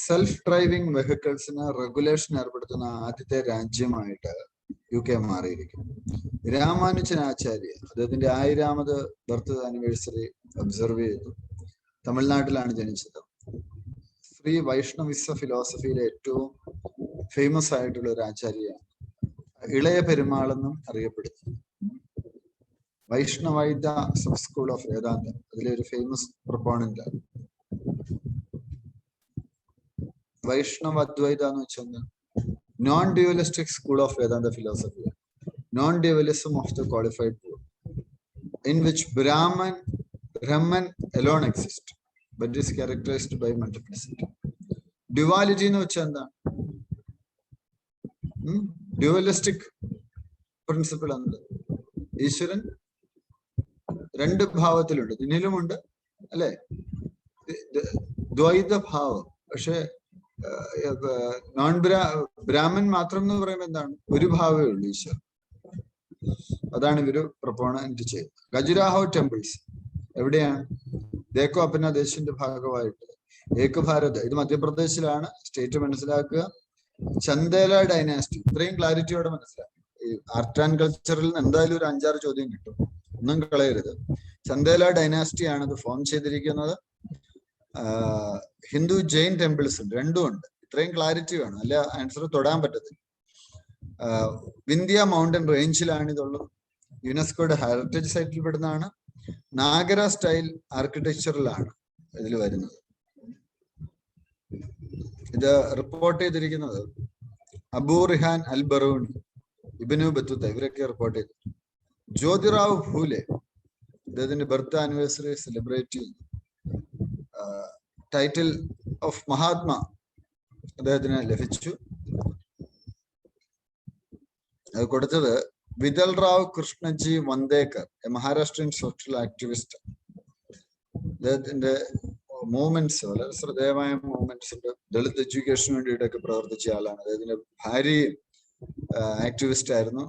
Self driving വെഹിക്കിൾസിന് regulation ഏർപ്പെടുത്തുന്ന ആദ്യത്തെ രാജ്യമായിട്ട് UK മാറിയിരിക്കും. Ramanujan ആചാര്യ അദ്ദേഹത്തിന്റെ 1000ാമത് birth anniversary observe ചെയ്തു. തമിഴ്നാട്ടിലാണ് ജനിച്ചത്. ശ്രീ വൈഷ്ണവിസ ഫിലോസഫിയിലെ ഏറ്റവും ഫേമസ് ആയിട്ടുള്ള ഒരു ആചാര്യയാണ്. ഇളയ പെരുമാളെന്നും അറിയപ്പെടുന്നു. വൈഷ്ണവൈദ്യ സബ് സ്കൂൾ ഓഫ് വേദാന്ത, അതിലെ ഒരു ഫേമസ് പ്രൊപ്പോണന്റ് ആണ്. വൈഷ്ണവ അദ്വൈത എന്ന് വെച്ചാൽ non dualistic school of Vedanta philosophy. non-dualism of the qualified pool, in which Brahman alone exists, but is characterized by multiplicity. Duality എന്ന് വെച്ചാൽ എന്താ? ഡ്യുവലിസ്റ്റിക് പ്രിൻസിപ്പിൾ എന്നത് ഈശ്വരൻ രണ്ട് ഭാവത്തിലുണ്ട്, ഇതിലുമുണ്ട് അല്ലെ, ദ്വൈത ഭാവം. പക്ഷെ ബ്രാഹ്മൺ മാത്രം എന്ന് പറയുമ്പോൾ എന്താണ്? ഒരു ഭാവമേ ഉള്ളൂ ഈശ്വരൻ. അതാണ് ഇവര് പ്രൊപ്പോണന്റ് ചെയ്യുന്നത്. ഖജുരാഹോ ടെമ്പിൾസ് എവിടെയാണ്? ദേക്കോ അപ്പന ദേശിന്റെ ഭാഗമായിട്ട് ഏക ഭാരത്, ഇത് മധ്യപ്രദേശിലാണ്, സ്റ്റേറ്റ് മനസ്സിലാക്കുക. ചന്ദേല ഡൈനാസ്റ്റി, ഇത്രയും ക്ലാരിറ്റിയോടെ മനസ്സിലാക്കുക. ഈ ആർട്ട് ആൻഡ് കൾച്ചറിൽ നിന്ന് എന്തായാലും ഒരു 5-6 ചോദ്യം കിട്ടും, ഒന്നും കളയരുത്. ചന്ദേല ഡൈനാസ്റ്റി ആണ് ഇത് ഫോം ചെയ്തിരിക്കുന്നത്. ഹിന്ദു ജെയിൻ ടെമ്പിൾസ് ഉണ്ട്, രണ്ടും ഉണ്ട്. ഇത്രയും ക്ലാരിറ്റി വേണം, അല്ല ആൻസർ തൊടാൻ പറ്റത്തില്ല. വിന്ധ്യ മൗണ്ടൻ റേഞ്ചിലാണ് ഇതുള്ളത്. യുനെസ്കോയുടെ ഹെറിറ്റേജ് സൈറ്റിൽ പെടുന്നതാണ്. നാഗര സ്റ്റൈൽ ആർക്കിടെക്ചറിലാണ് ഇതിൽ വരുന്നത്. ഇത് റിപ്പോർട്ട് ചെയ്തിരിക്കുന്നത് അബൂ റിഹാൻ അൽ ബറൂണി, ഇബ്നു ബത്തുത്ത, ഇവരൊക്കെ റിപ്പോർട്ട് ചെയ്തു. ജ്യോതിറാവ് ഫൂലെ അദ്ദേഹത്തിന്റെ ബർത്ത് ആനിവേഴ്സറി സെലിബ്രേറ്റ് ചെയ്യുന്നു. ടൈറ്റിൽ ഓഫ് മഹാത്മാ അദ്ദേഹത്തിന് ലഭിച്ചു. അത് കൊടുത്തത് വിതൽ Rao Krishnaji വന്ദേക്കർ, A മഹാരാഷ്ട്രീയൻ social activist. അദ്ദേഹത്തിന്റെ മൂവ്മെന്റ്സ് വളരെ ശ്രദ്ധേയമായ മൂവ്മെന്റ്സ് ഉണ്ട്. ദളിത് എഡ്യൂക്കേഷന് വേണ്ടിയിട്ടൊക്കെ പ്രവർത്തിച്ച ആളാണ്. അദ്ദേഹത്തിന്റെ ഭാര്യയും ആക്ടിവിസ്റ്റ് ആയിരുന്നു.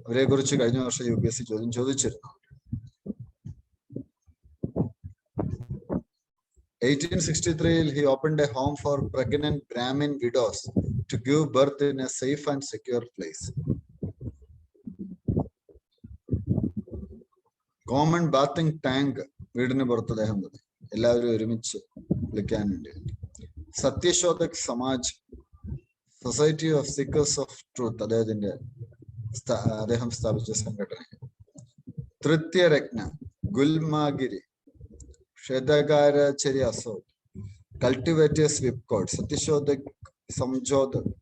അവരെ കുറിച്ച് കഴിഞ്ഞ വർഷം UPSC ചോദ്യം ചോദിച്ചിരുന്നു. 1863 he opened a home for pregnant Brahmin widows to give birth in a safe and secure place. Common bathing tank വീടിന് പുറത്ത് അദ്ദേഹം മതി, എല്ലാവരും ഒരുമിച്ച് വിളിക്കാൻ വേണ്ടി. Satyashodhak Samaj, society of seekers of truth, അദ്ദേഹം സ്ഥാപിച്ച സംഘടന. തൃത്യരത്ന, ഗുൽമാഗിരി, ക്ഷേതകാരചരി അസോക്, കൾട്ടിവേറ്റേഴ്സ് വിപ്കോട്ട്, സത്യശോധക് സംജോധക്,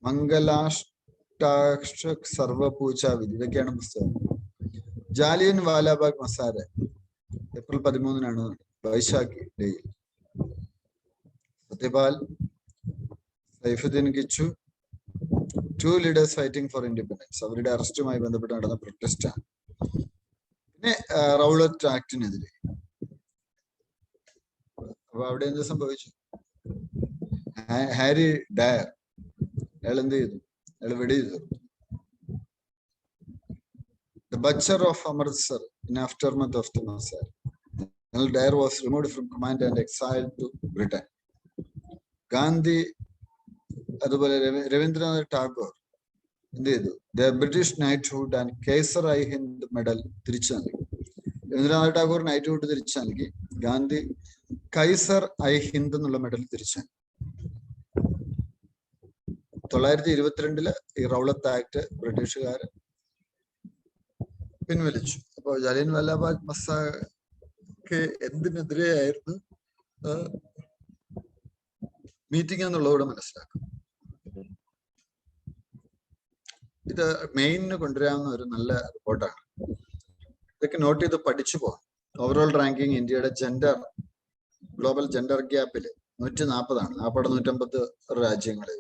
മംഗലാഷ്ടാക്ഷക് സർവപൂജാവിധി, ഇതൊക്കെയാണ് പുസ്തകം. ജാലിയൻ വാലാബാഗ് മസാല ഏപ്രിൽ 13 വൈശാഖി ഡേയിൽ. Satyapal, Saifuddin Kichu, 2 leaders fighting for independence, അവരുടെ അറസ്റ്റുമായി ബന്ധപ്പെട്ട് നടന്ന പ്രൊട്ടസ്റ്റ് ആണ്. പിന്നെ റൗളറ്റ് ആക്ടിനെതിരെ. അപ്പൊ അവിടെ എന്ത് സംഭവിച്ചു? ഹാരി ഡയർ, അയാൾ എന്ത് ചെയ്തു? അയാൾ വെടിയുതു. The butcher of Amritsar in aftermath of the massacre. Colonel Dyer was removed from command and exiled to Britain. Gandhi, അതുപോലെ രവീന്ദ്രനാഥ് ടാഗോർ എന്ത് ചെയ്തു? The British knighthood and Kaisar-i-Hind medal തിരിച്ചു നൽകി. രവീന്ദ്രനാഥ് ടാഗോർ നൈറ്റ്ഹുഡ് തിരിച്ചു നൽകി. ഗാന്ധി കൈസർ-i-Hind എന്നുള്ള മെഡൽ തിരിച്ചു നൽകി. 1922 ഈ റൗളത്ത് ആക്ട് ബ്രിട്ടീഷുകാർ പിൻവലിച്ചു. അപ്പോൾ ജാലിയൻ വാലാബാഗ് മസാക്ക് എന്തിനെതിരെയായിരുന്നു മീറ്റിംഗ് എന്നുള്ളതോടെ മനസ്സിലാക്കും. ഇത് മെയിന് കൊണ്ടുവരാവുന്ന ഒരു നല്ല റിപ്പോർട്ടാണ്. ഇതൊക്കെ നോട്ട് ചെയ്ത് പഠിച്ചു പോകാം. ഓവറോൾ റാങ്കിങ് ഇന്ത്യയുടെ ഗ്ലോബൽ ജെൻഡർ ഗ്യാപ്പിൽ 140 150 രാജ്യങ്ങളിൽ.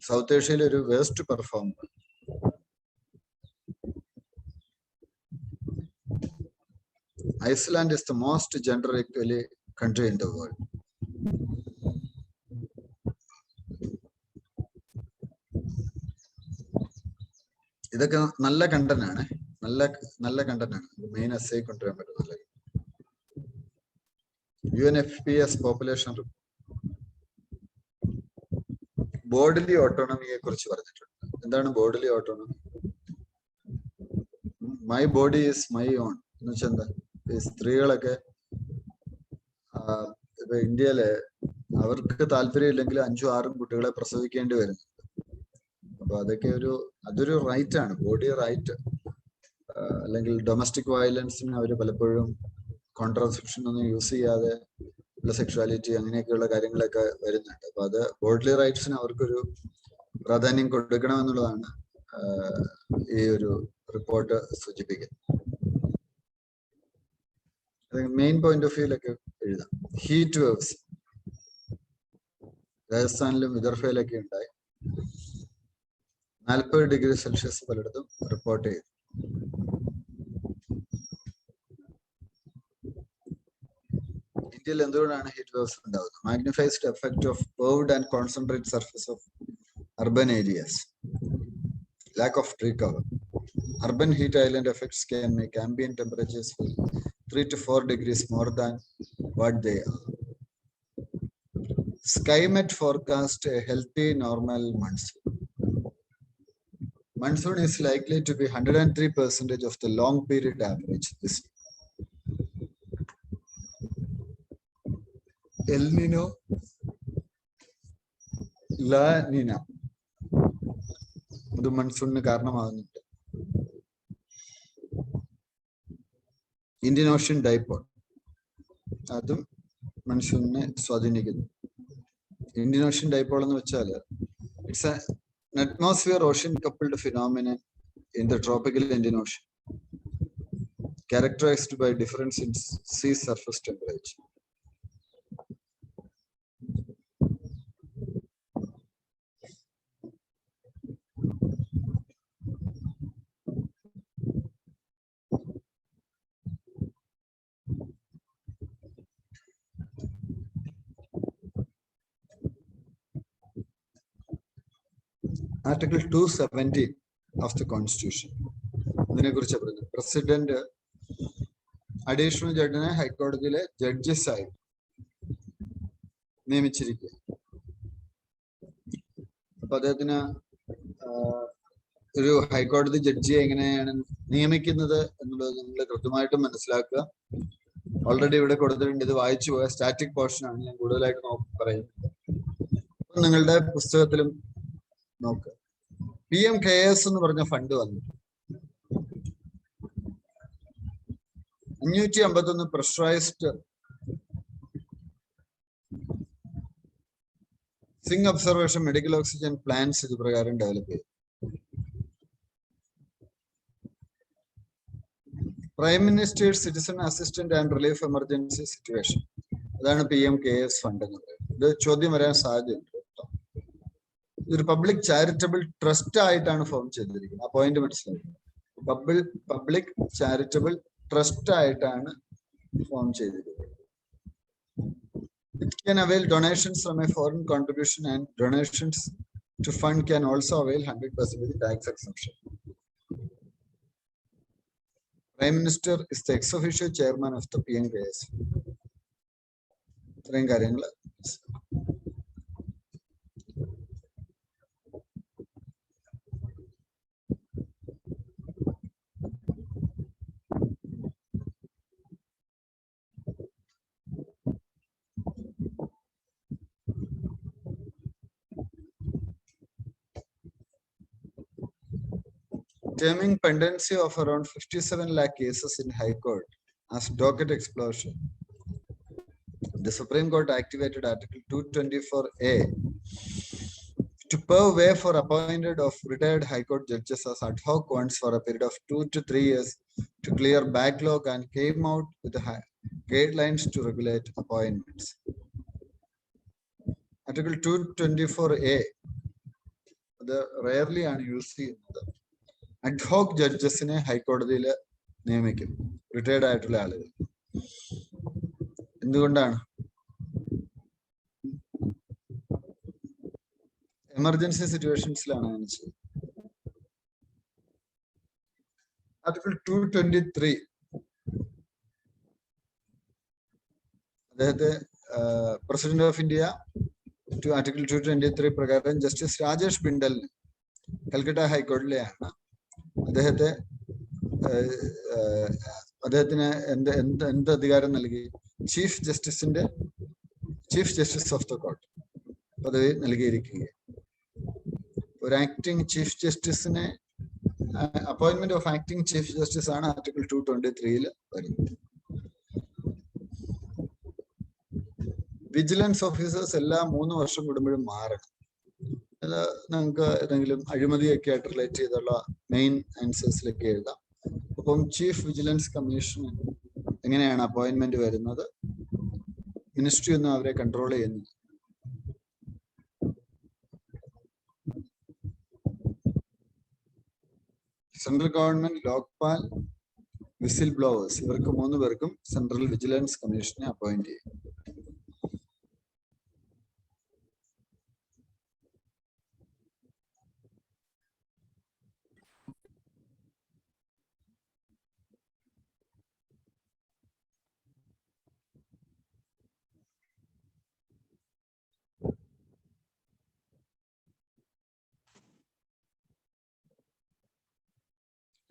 സൗത്ത് ഏഷ്യയിലെ ഒരു waste performer. Iceland is the most gender equal country in the world. ഇതൊക്കെ നല്ല കണ്ടന്റ് ആണ്, നല്ല കണ്ടന്റ് ആണ്. മെയിൻ എസ്സേ കൊണ്ടുവരാൻ പറ്റും. UNFPS പോപ്പുലേഷൻ ബോഡിലി ഓട്ടോണമിയെ കുറിച്ച് പറഞ്ഞിട്ടുണ്ട്. എന്താണ് bodily autonomy? My body is my own എന്ന് വെച്ചാൽ എന്താ? ഈ സ്ത്രീകളൊക്കെ ഇപ്പൊ ഇന്ത്യയില് അവർക്ക് താല്പര്യം ഇല്ലെങ്കിൽ 5-6 കുട്ടികളെ പ്രസവിക്കേണ്ടി വരുന്നുണ്ട്. അപ്പൊ അതൊരു റൈറ്റ് ആണ്, ബോഡി റൈറ്റ്. അല്ലെങ്കിൽ ഡൊമസ്റ്റിക് വയലൻസിന് അവർ പലപ്പോഴും കോൺട്രാസെപ്ഷൻ ഒന്നും യൂസ് ചെയ്യാതെ ഉള്ള സെക്ഷുവാലിറ്റി അങ്ങനെയൊക്കെയുള്ള കാര്യങ്ങളൊക്കെ വരുന്നുണ്ട്. അപ്പൊ അത് ബോഡി റൈറ്റ്സിന് അവർക്കൊരു പ്രാധാന്യം കൊടുക്കണമെന്നുള്ളതാണ് ഈ ഒരു റിപ്പോർട്ട് സൂചിപ്പിക്കുന്നത്. മെയിൻ പോയിന്റ് ഓഫ് വ്യൂലൊക്കെ എഴുതാം. ഹീറ്റ് വേവ്സ് രാജസ്ഥാനിലും വിദർഭയിലൊക്കെ ഉണ്ടായി. 40 ഡിഗ്രി സെൽഷ്യസ് പലയിടത്തും റിപ്പോർട്ട് ചെയ്തു. ഇന്ത്യയിൽ എന്തുകൊണ്ടാണ് ഹീറ്റ് വേവ്സ് ഉണ്ടാകുന്നത്? Magnified effect of curved and concentrate surface of urban areas, lack of tree cover. Urban heat island effects can make ambient temperatures feel 3 to 4 degrees more than what they are. SkyMet forecast a healthy normal monsoon. Monsoon is likely to be 103% of the long period average this year. El Nino, La Nina. അത് മൺസൂണിന് കാരണമാകുന്നുണ്ട്. Indian ocean dipole അതും മൺസൂണിനെ സ്വാധീനിക്കുന്നു. Indian ocean dipole എന്ന് വെച്ചാൽ it's an atmosphere ocean coupled phenomenon in the tropical Indian Ocean, characterized by difference in sea surface temperature. Article 270 of the Constitution. ഇതിനെക്കുറിച്ച് പറയുന്നത് president additional ജഡ്ജിനെ ഹൈക്കോടതിയിലെ judges ആയി നിയമിച്ചിരിക്കുക. അപ്പൊ അദ്ദേഹത്തിന് ഒരു ഹൈക്കോടതി ജഡ്ജിയെ എങ്ങനെയാണ് നിയമിക്കുന്നത് എന്നുള്ളത് നിങ്ങൾ കൃത്യമായിട്ട് മനസ്സിലാക്കുക. ഓൾറെഡി ഇവിടെ കൊടുത്തിട്ടുണ്ട്. ഇത് വായിച്ചു പോയ സ്റ്റാറ്റിക് പോർഷൻ ആണ്. ഞാൻ കൂടുതലായിട്ട് പറയുന്നത് നിങ്ങളുടെ പുസ്തകത്തിലും നോക്കുക. PMKS എന്ന് പറഞ്ഞ ഫണ്ട് വന്നു. 551 pressurised Singh observation medical oxygen plants ഇത് പ്രകാരം ഡെവലപ്പ് ചെയ്തു. Prime ministers citizen assistant and relief emergency situation, അതാണ് PMKS ഫണ്ട് എന്ന് പറയുന്നത്. ഇത് ചോദ്യം വരാൻ സാധ്യതയുണ്ട്. ഇതൊരു പബ്ലിക് ചാരിറ്റബിൾ ട്രസ്റ്റ് ആയിട്ടാണ് ഫോം ചെയ്തിരിക്കുന്നത്. ആ പോയിന്റ് മനസ്സിലാക്കുക. പബ്ലിക് ചാരിറ്റബിൾ ട്രസ്റ്റ് ആയിട്ടാണ് ഫോം ചെയ്തിരിക്കുന്നത്. It can avail donations from a foreign contribution, and donations to fund can also avail 100% tax exemption. Prime Minister is the ex officio chairman of the PMKS. ഇത്രയും കാര്യങ്ങൾ terming pendency of around 57 lakh cases in High Court as docket explosion. The Supreme Court activated Article 224A to pave way for appointed of retired High Court judges as ad hoc ones for a period of 2 to 3 years to clear backlog, and came out with the guidelines to regulate appointments. Article 224A, the rarely are used ചെയ്യുന്നത്. Ad hoc ജഡ്ജസിനെ ഹൈക്കോടതിയിൽ നിയമിക്കും, retired ആയിട്ടുള്ള ആളുകൾ. എന്തുകൊണ്ടാണ്? Emergency സിറ്റുവേഷൻസിലാണ് അങ്ങനെ ചെയ്യുന്നത്. Article 223 അദ്ദേഹത്തെ president of India article 223 പ്രകാരം ജസ്റ്റിസ് രാജേഷ് ബിണ്ടലിന് കൽക്കട്ട ഹൈക്കോടതിയിലെയാണ് അദ്ദേഹത്തിന് എന്ത് അധികാരം നൽകി? Chief justice of the court പദവി നൽകിയിരിക്കുകയാണ്. ഒരു ആക്ടിംഗ് ചീഫ് ജസ്റ്റിസിനെ appointment of acting chief justice ആണ് ആർട്ടിക്കിൾ 223 വരുന്നത്. വിജിലൻസ് ഓഫീസേഴ്സ് എല്ലാ 3 വർഷം കൂടുമ്പോഴും മാറണം. നിങ്ങൾക്ക് ഏതെങ്കിലും അഴിമതിയൊക്കെ ആയിട്ട് റിലേറ്റ് ചെയ്തുള്ള മെയിൻ ആൻസേഴ്സിലൊക്കെ എഴുതാം. അപ്പം ചീഫ് വിജിലൻസ് കമ്മീഷൻ എങ്ങനെയാണ് അപ്പോയിന്റ്മെന്റ് വരുന്നത്? മിനിസ്ട്രി ഒന്നും അവരെ കൺട്രോൾ ചെയ്യുന്നില്ല. Central government, Lokpal, whistle blowers, ഇവർക്ക് 3 പേർക്കും സെൻട്രൽ വിജിലൻസ് കമ്മീഷനെ അപ്പോയിന്റ് ചെയ്യും.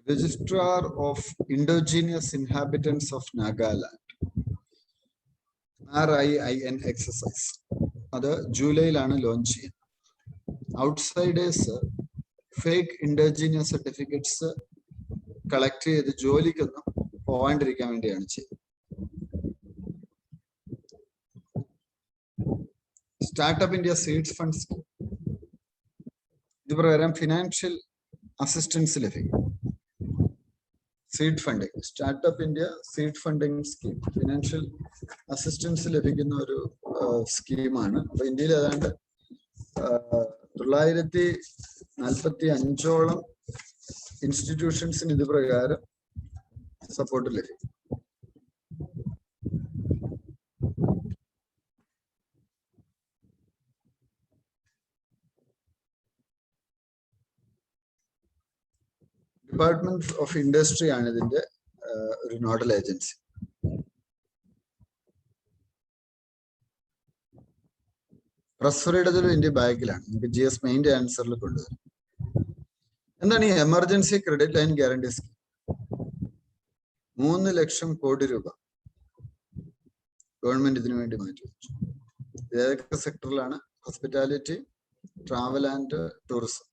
Registrar of Indigenous Inhabitants of Nagaland, RIIN exercise. അത് ജൂലൈയിലാണ് ലോഞ്ച് ചെയ്യുന്നത്. Outsiders fake indigenous certificates collect ചെയ്ത് ജോലിക്കൊന്നും പോകാണ്ടിരിക്കാൻ വേണ്ടിയാണ് ചെയ്യുന്നത്. Startup India seeds fund scheme, ഇത് പ്രകാരം ഫിനാൻഷ്യൽ അസിസ്റ്റൻസ് ലഭിക്കും. Seed funding, startup India seed funding scheme, financial assistance ലഭിക്കുന്ന ഒരു സ്കീമാണ്. അപ്പൊ ഇന്ത്യയിൽ ഏതാണ്ട് 945ഓളം ഇൻസ്റ്റിറ്റ്യൂഷൻസിന് ഇത് പ്രകാരം സപ്പോർട്ട് ലഭിക്കും. ഡിപ്പാർട്ട്മെന്റ് ഓഫ് ഇൻഡസ്ട്രി ആണ് ഇതിന്റെ ഒരു നോഡൽ ഏജൻസി. പ്രസ്ഫറിയുടേതൊരു ഇന്ത്യ ബാഗിലാണ്. നമുക്ക് GS മെയിൻ്റെ ആൻസറിൽ കൊണ്ടുവരും. എന്താണ് ഈ emergency credit line guarantee scheme? 3 ലക്ഷം കോടി രൂപ ഗവൺമെന്റ് ഇതിനു വേണ്ടി മാറ്റിവെച്ചു. ഏതൊക്കെ സെക്ടറിലാണ്? Hospitality, travel and tourism.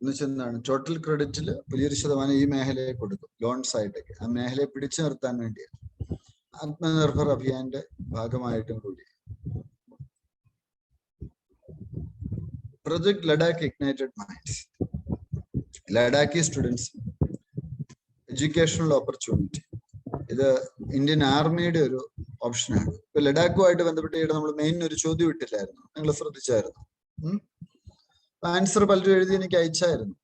എന്നുവെച്ചാൽ എന്താണ്? ടോട്ടൽ ക്രെഡിറ്റിൽ വലിയൊരു ശതമാനം ഈ മേഖലയെ കൊടുക്കും, ലോൺസ് ആയിട്ടൊക്കെ. ആ മേഖലയെ പിടിച്ചു നിർത്താൻ വേണ്ടിയാണ്. ആത്മനിർഭർ അഭിയാന്റെ ഭാഗമായിട്ടും കൂടി. Project Ladakh Ignited minds, Ladakhi students educational opportunity. ഇത് ഇന്ത്യൻ ആർമിയുടെ ഒരു ഓപ്ഷനാണ്. ഇപ്പൊ ലഡാക്കുമായിട്ട് ബന്ധപ്പെട്ട് നമ്മൾ മെയിൻ ഒരു ചോദ്യം ഇട്ടില്ലായിരുന്നു, നിങ്ങൾ ശ്രദ്ധിച്ചായിരുന്നു? ആൻസർ പലരും എഴുതി എനിക്ക് അയച്ചായിരുന്നു,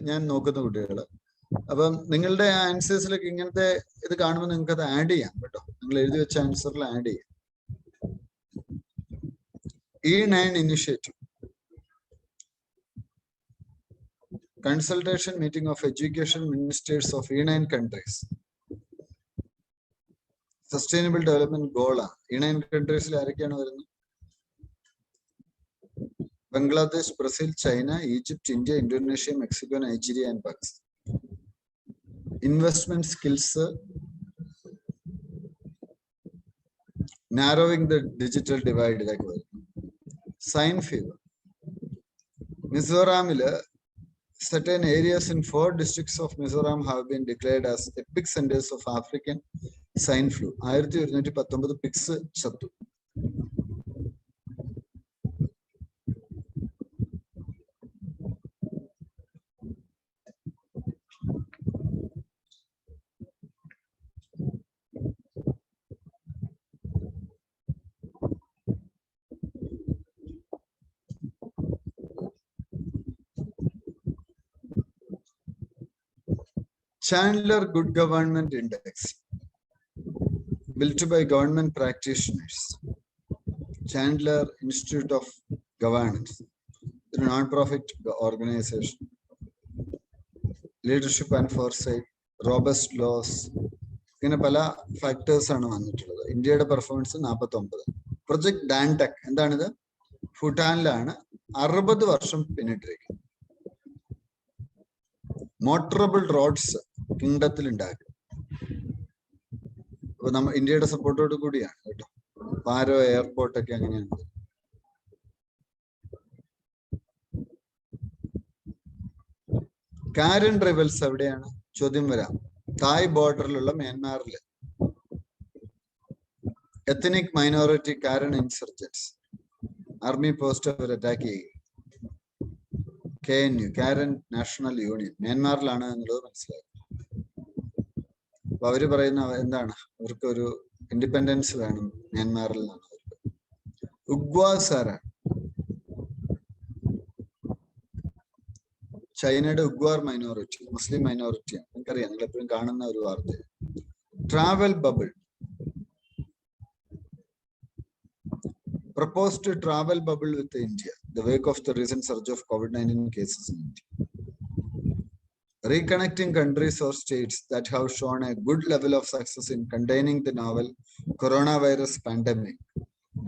ഞാൻ നോക്കുന്ന കുട്ടികള്. അപ്പം നിങ്ങളുടെ ആൻസേഴ്സിലൊക്കെ ഇങ്ങനത്തെ ഇത് കാണുമ്പോൾ നിങ്ങൾക്ക് അത് ആഡ് ചെയ്യാം കേട്ടോ. നിങ്ങൾ എഴുതി വെച്ച ആൻസറിൽ ആഡ് ചെയ്യാം. E9 initiative, consultation meeting of education ministers of E9 countries. Sustainable development ഗോളാണ്. E9 കൺട്രീസിൽ ആരൊക്കെയാണ് വരുന്നത്? Bangladesh, Brazil, China, Egypt, India, Indonesia, Mexico, Nigeria and Pakistan. Investment skills, narrowing the digital divide, ഇതൊക്കെ വരും. സൈൻ ഫീവർ, മിസോറാമില് certain areas in 4 districts of Mizoram have been declared as epic centers of African swine flu. 1119 pigs ചത്തു. Chandler Good Government Index, built by government practitioners. Chandler Institute of Governance, a non-profit organization. Leadership and foresight, robust laws. ഇങ്ങനെ പല factors ആണ് വന്നിട്ടുള്ളത്. ഇന്ത്യയുടെ performance 49. Project ഡാൻടെക് എന്താണിത്? ഭൂട്ടാനിലാണ്. 60 വർഷം പിന്നിട്ടിരിക്കുന്നു. Motorable roads കിങ്ഡത്തിൽ ഉണ്ടാക്കും. അപ്പൊ നമ്മൾ ഇന്ത്യയുടെ സപ്പോർട്ടോട് കൂടിയാണ് കേട്ടോ. പാരോ എയർപോർട്ടൊക്കെ അങ്ങനെയാണ്. കാരൻ റൈവൽസ് എവിടെയാണ്? ചോദ്യം വരാം. തായ് ബോർഡറിലുള്ള മ്യാൻമാറില്. എത്തനിക് മൈനോറിറ്റി കാരൻ ഇൻസർജൻസ് ആർമി പോസ്റ്റ് അവർ അറ്റാക്ക് ചെയ്യുക. KNU, കാരൻ നാഷണൽ യൂണിയൻ, മ്യാൻമാറിലാണ് എന്നുള്ളത് മനസ്സിലായി. അപ്പൊ അവര് പറയുന്ന എന്താണ്, അവർക്ക് ഒരു ഇൻഡിപെൻഡൻസ് വേണം മ്യാൻമാറിൽ നിന്നാണ്. ഉഗ്വാസ് ആരാണ്? ചൈനയുടെ ഉഗ്വാർ മൈനോറിറ്റി, മുസ്ലിം മൈനോറിറ്റിയാണ്. നിങ്ങൾക്കറിയാം, നിങ്ങൾ എപ്പോഴും കാണുന്ന ഒരു വാർത്ത. Travel bubble, proposed travel bubble with India, the wake of the recent surge of COVID-19 cases in India. Reconnecting countries or states that have shown a good level of success in containing the novel coronavirus pandemic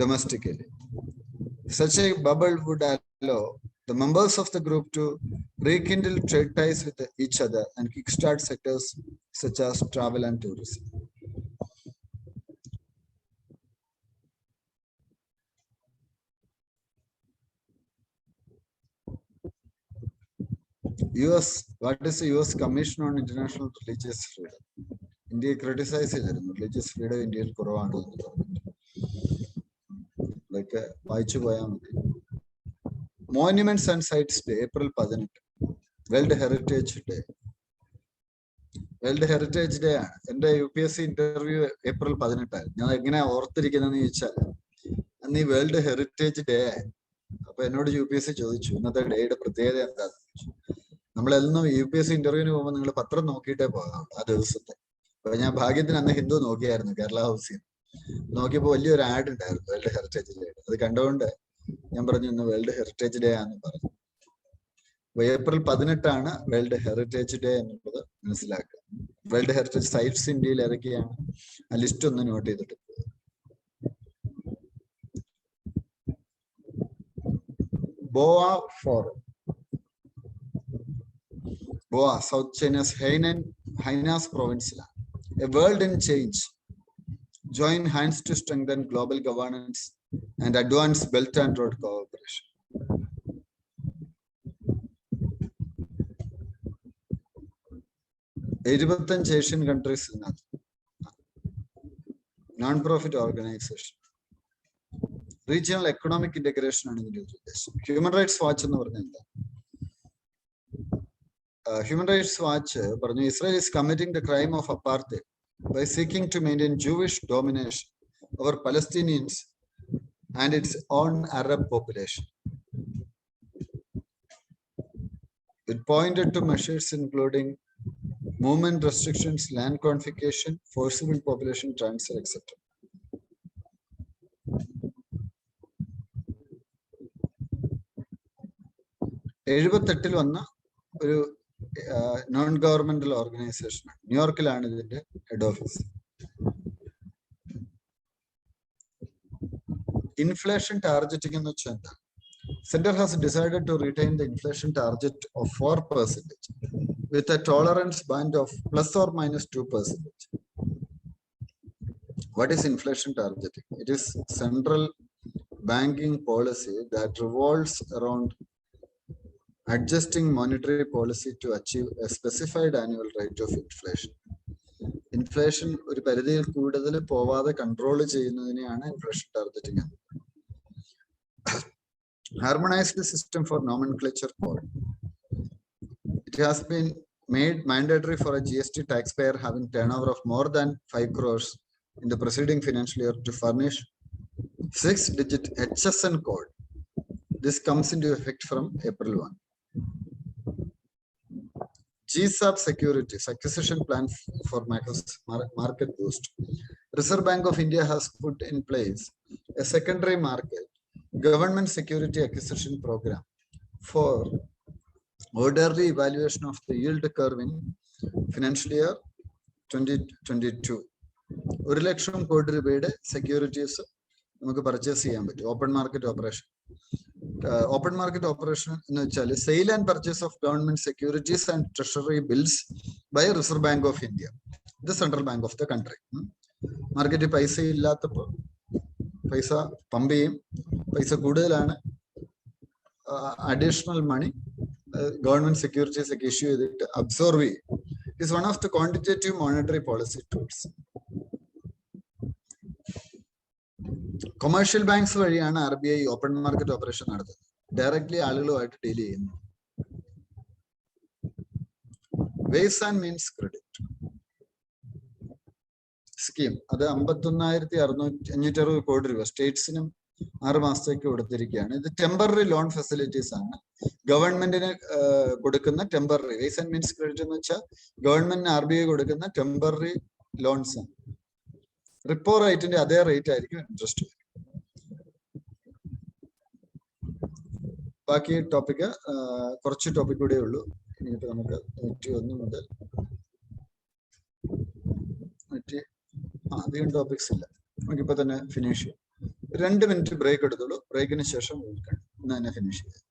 domestically. Such a bubble would allow the members of the group to rekindle trade ties with each other and kickstart sectors such as travel and tourism. US, what is the US Commission on International Religious Freedom? India criticized religious freedom India കുറവാണ്. ഇതൊക്കെ വായിച്ചു പോയാൽ മതി. Monuments and Sites Day, April 18. World Heritage Day. World Heritage Day ആണ്. എൻ്റെ UPSC interview April 18. ഞാൻ എങ്ങനെ ഓർത്തിരിക്കുന്നതെന്ന് ചോദിച്ചാൽ അന്ന് ഈ വേൾഡ് ഹെറിറ്റേജ് ഡേ. അപ്പൊ എന്നോട് UPSC ചോദിച്ചു ഇന്നത്തെ ഡേയുടെ പ്രത്യേകത എന്താന്ന് ചോദിച്ചു. നമ്മളെല്ലാം UPSC ഇന്റർവ്യൂവിന് പോകുമ്പോൾ നിങ്ങൾ പത്രം നോക്കിയിട്ടേ പോകാം ആ ദിവസത്തെ. അപ്പൊ ഞാൻ ഭാഗ്യത്തിന് അന്ന് ഹിന്ദു നോക്കിയായിരുന്നു, കേരള ഹൗസിൽ നോക്കിയപ്പോൾ വലിയൊരു ആഡ് ഉണ്ടായിരുന്നു വേൾഡ് ഹെറിറ്റേജ് ഡേ. അത് കണ്ടുകൊണ്ട് ഞാൻ പറഞ്ഞു ഇന്ന് വേൾഡ് ഹെറിറ്റേജ് ഡേ ആണെന്ന് പറഞ്ഞു. April 18 വേൾഡ് ഹെറിറ്റേജ് ഡേ എന്നുള്ളത് മനസ്സിലാക്കുക. വേൾഡ് ഹെറിറ്റേജ് സൈറ്റ്സ് ഇന്ത്യയിൽ ഏതൊക്കെയാണ് ആ ലിസ്റ്റ് ഒന്ന് നോട്ട് ചെയ്തിട്ട്. Bower forum, Boa, South China's Hainan province-ലാണ്. A world in change. Join hands to strengthen global governance and advance Belt and Road cooperation. Asian countries non-profit organization. Regional economic integration ആണ് ഇതിന്റെ ഉദ്ദേശം. Human Rights Watch എന്ന് പറഞ്ഞാൽ എന്താ? Human Rights Watch പറഞ്ഞു Israel is committing the crime of apartheid by seeking to maintain Jewish domination over Palestinians and its own Arab population. It pointed to measures including movement restrictions, land confiscation, forcible population transfer, etc. എഴുപത്തെട്ടിൽ വന്ന ഒരു non governmental organisation ആണ്. ന്യൂയോർക്കിലാണ് ഇതിന്റെ head office. Inflation targeting എന്ന് വെച്ചാൽ എന്താ? Center has decided to retain the inflation target of 4% with a tolerance band of plus or minus 2%. What is inflation targeting? It is central banking policy that revolves around adjusting monetary policy to achieve a specified annual rate of inflation. Inflation ഒരു പരിധിയിൽ കൂടുതൽ പോവാതെ control ചെയ്യുന്നതിനെയാണ് inflation targeting. Harmonized system for nomenclature code. It has been made mandatory for a GST taxpayer having turnover of more than 5 crores in the preceding financial year to furnish 6-digit HSN code. This comes into effect from April 1. GSAP Securities Acquisition Plan for Market Boost. Reserve Bank of India has put in place a secondary market government security acquisition program for orderly evaluation of the yield curve in financial year 2022. 1 lakh crore രൂപയുടെ securities നമുക്ക് purchase ചെയ്യാൻ പറ്റും. Open market operation. Open market operation എന്ന് വെച്ചാൽ sale and purchase of government securities and treasury bills by Reserve Bank of India, the central bank of the country. മാർക്കറ്റിൽ പൈസ ഇല്ലാത്തപ്പോൾ പൈസ പമ്പ് ചെയ്യും, പൈസ കൂടുതലാണ് അഡീഷണൽ മണി ഗവൺമെന്റ് സെക്യൂരിറ്റീസ് ഒക്കെ ഇഷ്യൂ ചെയ്തിട്ട് അബ്സോർവ് ചെയ്യും. It's one of the quantitative monetary policy tools. Commercial banks വഴിയാണ് RBI ഓപ്പൺ മാർക്കറ്റ് ഓപ്പറേഷൻ നടത്തുന്നത്. ഡയറക്ട്ലി ആളുകളുമായിട്ട് ഡീൽ ചെയ്യുന്നു. Ways and means credit scheme അത് 51,560 കോടി രൂപ സ്റ്റേറ്റ്സിനും 6 മാസത്തേക്ക് കൊടുത്തിരിക്കുകയാണ്. ഇത് ടെമ്പററി ലോൺ ഫെസിലിറ്റീസ് ആണ്. ഗവൺമെന്റിന് കൊടുക്കുന്ന temporary ways and means credit എന്ന് വെച്ചാൽ ഗവൺമെന്റിന് RBI കൊടുക്കുന്ന ടെമ്പററി ലോൺസ് ആണ്. റിപ്പോ റേറ്റിന്റെ അതേ റേറ്റ് ആയിരിക്കും ഇൻട്രസ്റ്റ്. ബാക്കി ടോപ്പിക് കുറച്ച് ടോപ്പിക് കൂടെ ഉള്ളൂ. ഇനിയിപ്പോ നമുക്ക് 101 മുതൽ അധികം ടോപ്പിക്സ് ഇല്ല. നമുക്കിപ്പോ തന്നെ ഫിനിഷ് ചെയ്യാം. 2 മിനിറ്റ് ബ്രേക്ക് എടുത്തോളൂ. ബ്രേക്കിന് ശേഷം ഇന്ന് തന്നെ ഫിനിഷ് ചെയ്യാം.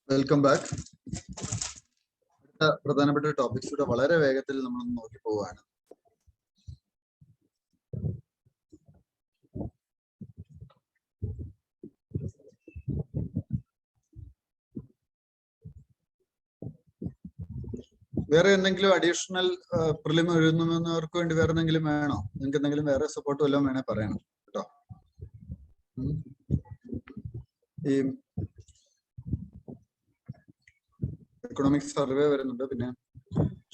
Welcome back. പ്രധാനപ്പെട്ട ടോപ്പിക്സ് കൂടെ വളരെ വേഗത്തിൽ നമ്മൾ നോക്കി പോവുകയാണ്. വേറെ എന്തെങ്കിലും അഡീഷണൽ പ്രിലിം എഴുതുന്നവർക്ക് വേണ്ടി വേറെ എന്തെങ്കിലും വേണോ? നിങ്ങൾക്ക് എന്തെങ്കിലും വേറെ സപ്പോർട്ട് വല്ലതും വേണേ പറയണം കേട്ടോ. ഈ എക്കണോമിക്സ് സർവേ വരുന്നുണ്ട്, പിന്നെ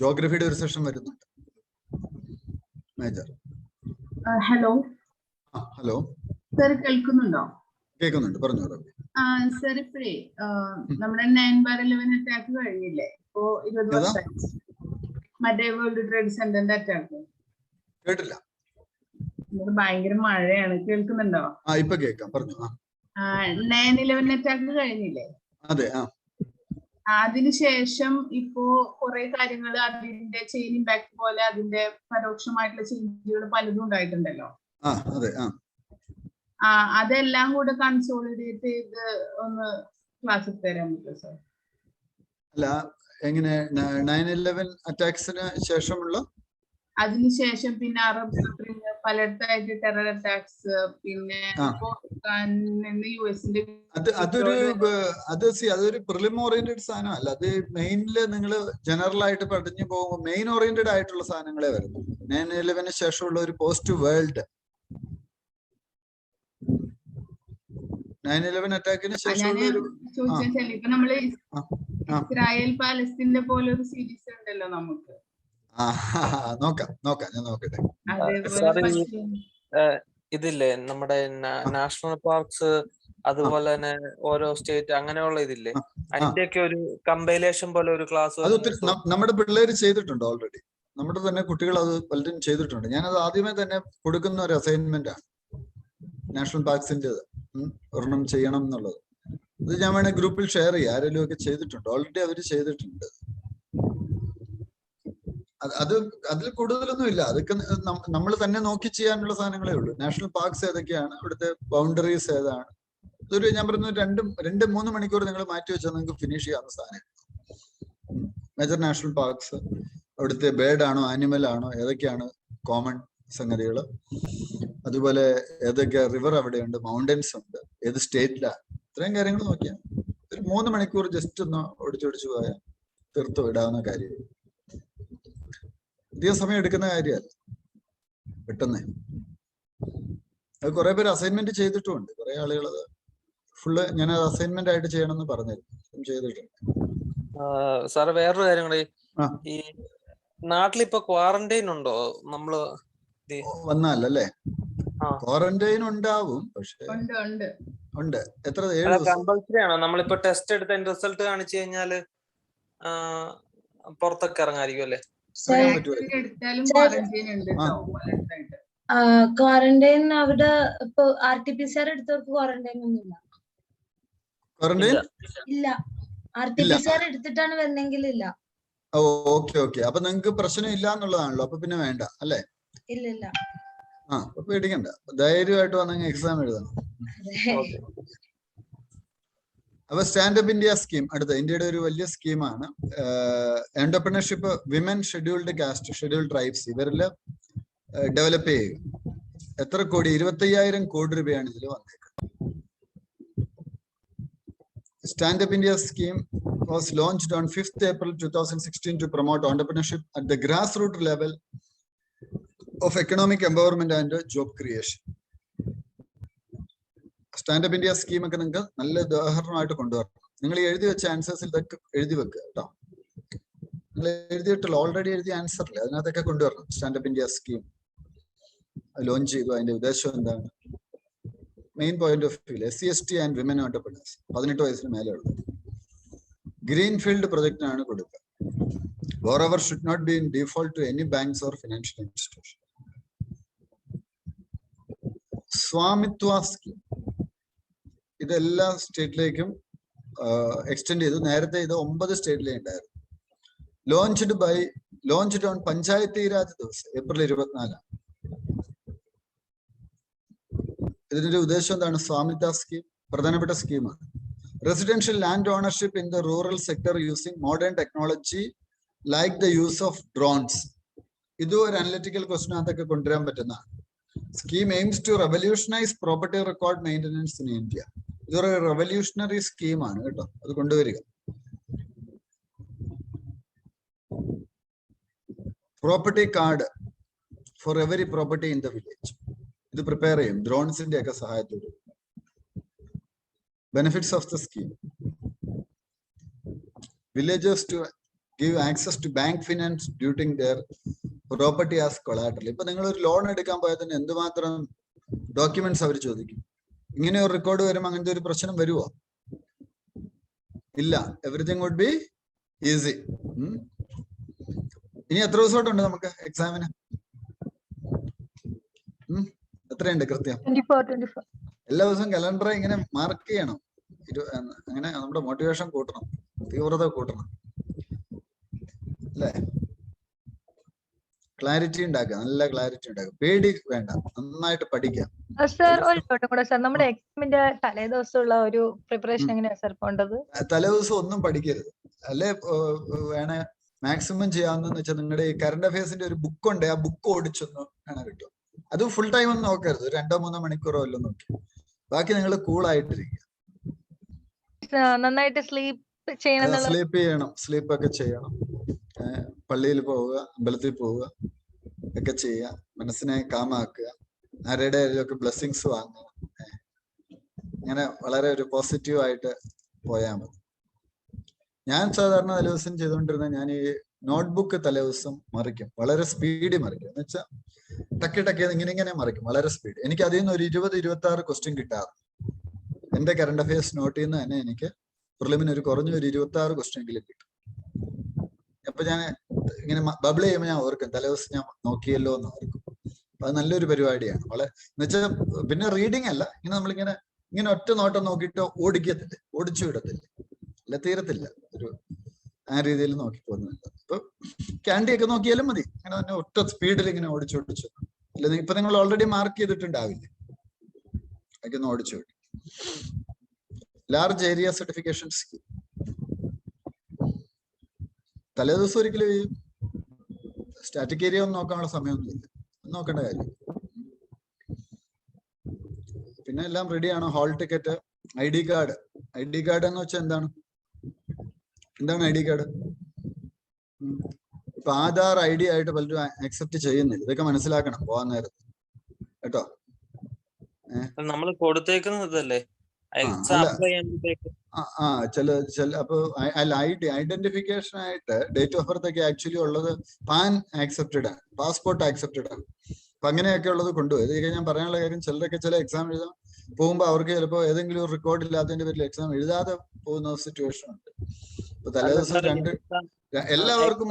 ജോഗ്രഫിയുടെ ഒരു സെഷൻ വരുന്നുണ്ട്. മേജർ. ഹലോ. ഹലോ സർ, കേൾക്കുന്നുണ്ടോ? കേൾക്കുന്നുണ്ട്, പറഞ്ഞോളൂ. സർ, ഇപ്പഴേ നമ്മുടെ 9/11 അറ്റാക്ക് കഴിഞ്ഞില്ലേ? ഇപ്പോ 20 വർഷമായി. മറ്റേ വേൾഡ് ട്രേഡ് സെന്ററിന്റെ അറ്റാക്ക് കേട്ടില്ല. ഭയങ്കര മഴയാണ്. കേൾക്കുന്നുണ്ടോ? ഇപ്പൊ കേൾക്കാം, പറഞ്ഞു. 9/11 അറ്റാക്ക് കഴിഞ്ഞില്ലേ? അതെ. അതിനുശേഷം ഇപ്പോ കുറെ കാര്യങ്ങൾ അതിന്റെ ചെയിൻ ഇമ്പാക്ട് പോലെ അതിന്റെ പരോക്ഷമായിട്ടുള്ള ചേഞ്ചുകൾ പലതും ഉണ്ടായിട്ടുണ്ടല്ലോ. അതെ. അതെല്ലാം കൂടെ കൺസോളിഡേറ്റ് ചെയ്ത് ഒന്ന് ക്ലാസ്സിൽ തരാൻ പറ്റുമോ സർ? അല്ല, എങ്ങനെ 9/11 അറ്റാക്സിന് ശേഷമുള്ള? അതിനുശേഷം പിന്നെ അറബ് സ്പ്രിംഗ്, പലയിടത്തായിട്ട് ടെറർ അറ്റാക്സ്, പിന്നെ യുഎസിന്റെ അതൊരു പ്രിലിം ഓറിയന്റഡ് സാധനമല്ല. അത് മെയിനില് നിങ്ങൾ ജനറൽ ആയിട്ട് പഠിഞ്ഞു പോകുമ്പോൾ മെയിൻ ഓറിയന്റഡ് ആയിട്ടുള്ള സാധനങ്ങളെ വരുന്നു. 9/11 ശേഷമുള്ള ഒരു പോസ്റ്റ് വേൾഡ് 9/11 അറ്റാക്കിന് ശേഷമുള്ള ഒരു ഇപ്പൊ നമ്മള് ഇസ്രായേൽ പാലസ്തീന്റെ പോലെ ഒരു സീരീസ് ഉണ്ടല്ലോ നമുക്ക്. നോക്കാം, ഞാൻ നോക്കട്ടെ. ഇതില്ലേ നമ്മുടെ നാഷണൽ പാർക്സ്, അതുപോലെ തന്നെ ഓരോ സ്റ്റേറ്റ്, അങ്ങനെയുള്ള ഇതില്ലേ, അതിന്റെയൊക്കെ ഒരു കമ്പൈലേഷൻ പോലെ ഒരു ക്ലാസ് നമ്മുടെ പിള്ളേര് ചെയ്തിട്ടുണ്ട് ഓൾറെഡി. നമ്മുടെ തന്നെ കുട്ടികൾ അത് പലരും ചെയ്തിട്ടുണ്ട്. ഞാനത് ആദ്യമേ തന്നെ കൊടുക്കുന്ന ഒരു അസൈൻമെന്റ് ആണ്, നാഷണൽ പാർക്സിന്റെ ഒരെണ്ണം ചെയ്യണം എന്നുള്ളത്. ഇത് ഞാൻ വേണേ ഗ്രൂപ്പിൽ ഷെയർ ചെയ്യാം. ആരെങ്കിലും ഒക്കെ ചെയ്തിട്ടുണ്ട്, ഓൾറെഡി അവര് ചെയ്തിട്ടുണ്ട്. അതിൽ കൂടുതലൊന്നും ഇല്ല. അതൊക്കെ നമ്മൾ തന്നെ നോക്കി ചെയ്യാനുള്ള സാധനങ്ങളേ ഉള്ളൂ. നാഷണൽ പാർക്സ് ഏതൊക്കെയാണ്, ഇവിടുത്തെ ബൗണ്ടറീസ് ഏതാണ്, ഇതൊരു ഞാൻ പറയുന്നത് 2-3 മണിക്കൂർ നിങ്ങൾ മാറ്റി വെച്ചാൽ നിങ്ങൾക്ക് ഫിനിഷ് ചെയ്യാവുന്ന സാധനം. മേജർ നാഷണൽ പാർക്സ്, അവിടുത്തെ ബേർഡ് ആണോ ആനിമൽ ആണോ, ഏതൊക്കെയാണ് കോമൺ സംഗതികൾ, അതുപോലെ ഏതൊക്കെ റിവർ അവിടെയുണ്ട്, മൗണ്ടൻസ് ഉണ്ട്, ഏത് സ്റ്റേറ്റിലാണ്, ഇത്രയും കാര്യങ്ങൾ നോക്കിയാൽ ഒരു 3 മണിക്കൂർ ജസ്റ്റ് ഒന്ന് ഓടിച്ചോടിച്ചു പോയാൽ തീർത്തു വിടാവുന്ന കാര്യം. അധികം സമയം എടുക്കുന്ന കാര്യമല്ല, പെട്ടെന്ന്. അത് കുറെ പേര് അസൈൻമെന്റ് ചെയ്തിട്ടുമുണ്ട്. കുറെ ആളുകൾ അത് ഫുള്ള് ഞാൻ അസൈൻമെന്റ് ആയിട്ട് ചെയ്യണമെന്ന് പറഞ്ഞിരുന്നു, ചെയ്തിട്ടുണ്ട്. സാറ് വേറൊരു കാര്യം കൂടി, ഈ നാട്ടിലിപ്പോ ക്വാറന്റൈൻ ഉണ്ടോ? നമ്മള് വന്നാലല്ലേ ക്വാറന്റൈൻ ഉണ്ടാവും, പക്ഷെ ഉണ്ട്. എത്ര? 7 ദിവസം കമ്പൽസറി ആണോ? നമ്മളിപ്പോ ടെസ്റ്റ് എടുത്ത റിസൾട്ട് കാണിച്ചു കഴിഞ്ഞാല് പുറത്തൊക്കെ ഇറങ്ങായിരിക്കും അല്ലേ? ക്വാറന്റൈൻ അവിടെ ഇപ്പൊ RT-PCR എടുത്തവർക്ക് ക്വാറന്റൈൻ ഒന്നുമില്ല. ഇല്ല, RT-PCR എടുത്തിട്ടാണ് വരുന്നെങ്കിൽ ഇല്ല. ഓക്കെ. അപ്പൊ നിങ്ങക്ക് പ്രശ്നം ഇല്ല എന്നുള്ളതാണല്ലോ, അപ്പൊ പിന്നെ വേണ്ട അല്ലേ? ഇല്ല. അപ്പൊ പേടിക്കണ്ട, ധൈര്യമായിട്ട് വന്നെങ്കിൽ എക്സാം എഴുതണം. അപ്പൊ സ്റ്റാൻഡപ്പ് ഇന്ത്യ സ്കീം, അടുത്ത ഇന്ത്യയുടെ ഒരു വലിയ സ്കീമാണ്. Entrepreneurship, women, scheduled caste, scheduled tribes, ഇവരില് ഡെവലപ്പ് ചെയ്യുക. എത്ര കോടി? 25,000 കോടി രൂപയാണ് ഇതിൽ വന്നേക്കുന്നത്. Stand up India scheme was launched on 5th April 2016 to promote entrepreneurship at the grassroots level of economic empowerment and job creation. Stand up India scheme ഒക്കെ നിങ്ങൾക്ക് നല്ല ഉദാഹരണമായിട്ട് കൊണ്ടുവരണം. നിങ്ങൾ എഴുതി വെച്ച ആൻസേഴ്സിൽ ഇതൊക്കെ എഴുതി വെക്കുക കേട്ടോ. നിങ്ങൾ എഴുതിയിട്ടുള്ള ഓൾറെഡി എഴുതിയ ആൻസറില്ലേ, അതിനകത്തൊക്കെ കൊണ്ടുവരണം. സ്റ്റാൻഡപ്പ് ഇന്ത്യ സ്കീം ലോഞ്ച് ചെയ്തു, അതിന്റെ ഉദ്ദേശം എന്താണ്, main point of view, SC/ST and women entrepreneurs 18 വയസ്സിന് മേലെയുള്ളത്. ഗ്രീൻഫീൽഡ് പ്രൊജക്ടിനാണ് കൊടുക്കുക. Borrower should not be in default to any banks or financial institution. Svamitva scheme, ഇതെല്ലാ സ്റ്റേറ്റിലേക്കും എക്സ്റ്റെൻഡ് ചെയ്തു. നേരത്തെ ഇത് 9 സ്റ്റേറ്റിലേ ഉണ്ടായിരുന്നു. ലോഞ്ച്ഡ് ഓൺ പഞ്ചായത്തി രാജ് ദിവസം April 24. ഇതിന്റെ ഉദ്ദേശം എന്താണ്? സ്വാമിത്വ സ്കീം പ്രധാനപ്പെട്ട സ്കീമാണ്. Residential land ownership in the rural sector using modern technology like the use of drones. ഇത് ഒരു അനലിറ്റിക്കൽ ക്വസ്റ്റ്യൻ അതൊക്കെ കൊണ്ടുവരാൻ പറ്റുന്നതാണ്. Scheme aims to revolutionize property record maintenance in India. ഇതൊരു റെവല്യൂഷണറി സ്കീമാണ് കേട്ടോ, അത് കൊണ്ടുവരിക. Property card for every property in the village. ഇത് പ്രിപ്പയർ ചെയ്യും ഡ്രോൺസിന്റെ ഒക്കെ സഹായത്തോടെ. Benefits of the scheme: villagers to give access to bank finance during their property as collateral. ഇപ്പൊ നിങ്ങൾ ഒരു ലോൺ എടുക്കാൻ പോയാൽ തന്നെ എന്തുമാത്രം ഡോക്യുമെന്റ്സ് അവർ ചോദിക്കും. ഇങ്ങനെ ഒരു റെക്കോർഡ് വരുമ്പോൾ അങ്ങനത്തെ ഒരു പ്രശ്നം വരുമോ? ഇല്ല. Everything would be easy. ഇനി എത്ര ദിവസമായിട്ടുണ്ട് നമുക്ക് എക്സാമിന്? എത്രയുണ്ട് കൃത്യം? 24. എല്ലാ ദിവസവും കലണ്ടർ ഇങ്ങനെ മാർക്ക് ചെയ്യണം. അങ്ങനെ നമ്മുടെ മോട്ടിവേഷൻ കൂട്ടണം, തീവ്രത കൂട്ടണം അല്ലേ? ക്ലാരിറ്റി ഉണ്ടാക്കുക, നല്ല ക്ലാരിറ്റി ഉണ്ടാക്കുക. പേടി വേണ്ട, നന്നായിട്ട് പഠിക്കാം. സർ ഒരു ഡൗട്ട് കൂടെ സർ, നമ്മുടെ എക്സാമിന്റെ തലേദിവസമുള്ള ഒരു പ്രിപ്പറേഷൻ എങ്ങനെയാ സർ പോണ്ടത്? തലേദിവസം ഒന്നും പഠിക്കരുത്. അല്ലെ വേണേ മാക്സിമം ചെയ്യാവുന്ന വെച്ചാൽ നിങ്ങളുടെ ഈ കറണ്ട് അഫയേഴ്സിന്റെ ഒരു ബുക്ക് ഉണ്ട്, ആ ബുക്ക് ഓടിച്ചൊന്ന് വേണേ കിട്ടും. അത് ഫുൾ ടൈം ഒന്നും നോക്കരുത്, 2-3 മണിക്കൂറോ എല്ലാം നോക്കി. ബാക്കി നിങ്ങൾ കൂളായിട്ടിരിക്കുക. നന്നായിട്ട് സ്ലീപ്പ് ചെയ്യണം, സ്ലീപ്പൊക്കെ ചെയ്യണം. പള്ളിയിൽ പോവുക, അമ്പലത്തിൽ പോവുക ഒക്കെ ചെയ്യുക. മനസ്സിനെ കാമാക്കുക. ആരുടെ ഒക്കെ ബ്ലെസ്സിങ്സ് വാങ്ങുക. ഇങ്ങനെ വളരെ ഒരു പോസിറ്റീവ് ആയിട്ട് പോയാൽ മതി. ഞാൻ സാധാരണ തലേദിവസം ചെയ്തുകൊണ്ടിരുന്ന, ഞാൻ ഈ നോട്ട്ബുക്ക് തലേദിവസം മറിക്കും, വളരെ സ്പീഡിൽ മറിക്കും. എന്ന് വെച്ചാൽ ടക്കി ഇങ്ങനെ മറിക്കും, വളരെ സ്പീഡ്. എനിക്ക് അതിൽ നിന്ന് ഒരു 20-26 ക്വസ്റ്റ്യൻ കിട്ടാറ്. എന്റെ കറണ്ട് അഫയേഴ്സ് നോട്ട് ചെയ്യുന്ന തന്നെ എനിക്ക് പ്രിലിമിന് ഒരു കുറഞ്ഞ ഒരു 26 ക്വസ്റ്റ്യൻ എങ്കിലും കിട്ടും. അപ്പൊ ഞാൻ ഇങ്ങനെ ബബിൾ ചെയ്യുമ്പോൾ ഞാൻ ഓർക്കും, തലേദിവസം ഞാൻ നോക്കിയല്ലോ എന്ന് ഓർക്കും. അപ്പൊ അത് നല്ലൊരു പരിപാടിയാണ്. എന്നുവെച്ചാൽ പിന്നെ റീഡിങ് അല്ല, ഇങ്ങനെ നമ്മളിങ്ങനെ ഒറ്റ നോട്ടം നോക്കിയിട്ട് ഓടിച്ചു വിടത്തില്ല, അല്ല തീരത്തില്ല. ഒരു ആ രീതിയിൽ നോക്കി പോകുന്നുണ്ട്. ഇപ്പൊ ക്യാൻഡിയൊക്കെ നോക്കിയാലും മതി, ഇങ്ങനെ തന്നെ ഒറ്റ സ്പീഡിൽ ഇങ്ങനെ ഓടിച്ചു. അല്ല ഇപ്പൊ നിങ്ങൾ ഓൾറെഡി മാർക്ക് ചെയ്തിട്ടുണ്ടാവില്ലേ, അതൊക്കെ ഒന്ന് ഓടിച്ചു വിട്ടു. Large area certification scheme. തലേദിവസം ഒരിക്കലും ഈ സ്റ്റാറ്റിക് ഏരിയ ഒന്നും നോക്കാനുള്ള സമയമൊന്നുമില്ല, നോക്കേണ്ട കാര്യം. പിന്നെ എല്ലാം റെഡിയാണ്. Hall ticket, ID card. ID card എന്ന് വെച്ചാൽ എന്താണ് ID കാർഡ്? ഇപ്പൊ ആധാർ ID ആയിട്ട് പലരും അക്സെപ്റ്റ് ചെയ്യുന്നില്ല. ഇതൊക്കെ മനസ്സിലാക്കണം പോകാൻ നേരത്ത് കേട്ടോ. നമ്മൾ കൊടുത്തേക്കുന്നതല്ലേ അപ്പൊ ഐഡന്റിഫിക്കേഷൻ ആയിട്ട് ഡേറ്റ് ഓഫ് ബർത്ത് ഒക്കെ ആക്ച്വലി ഉള്ളത് പാൻ ആക്സെപ്റ്റഡ് ആണ്, പാസ്പോർട്ട് ആക്സെപ്റ്റഡ് ആണ്. അപ്പൊ അങ്ങനെയൊക്കെ ഉള്ളത് കൊണ്ടുപോയി. ഇതൊക്കെ ഞാൻ പറയാനുള്ള കാര്യം, ചിലരൊക്കെ ചില എക്സാം എഴുതാൻ പോകുമ്പോൾ അവർക്ക് ചിലപ്പോൾ ഏതെങ്കിലും ഒരു റെക്കോർഡ് ഇല്ലാത്തതിന്റെ പേരിൽ എക്സാം എഴുതാതെ പോകുന്ന സിറ്റുവേഷൻ ഉണ്ട്. അപ്പൊ തലേദിവസം എല്ലാവർക്കും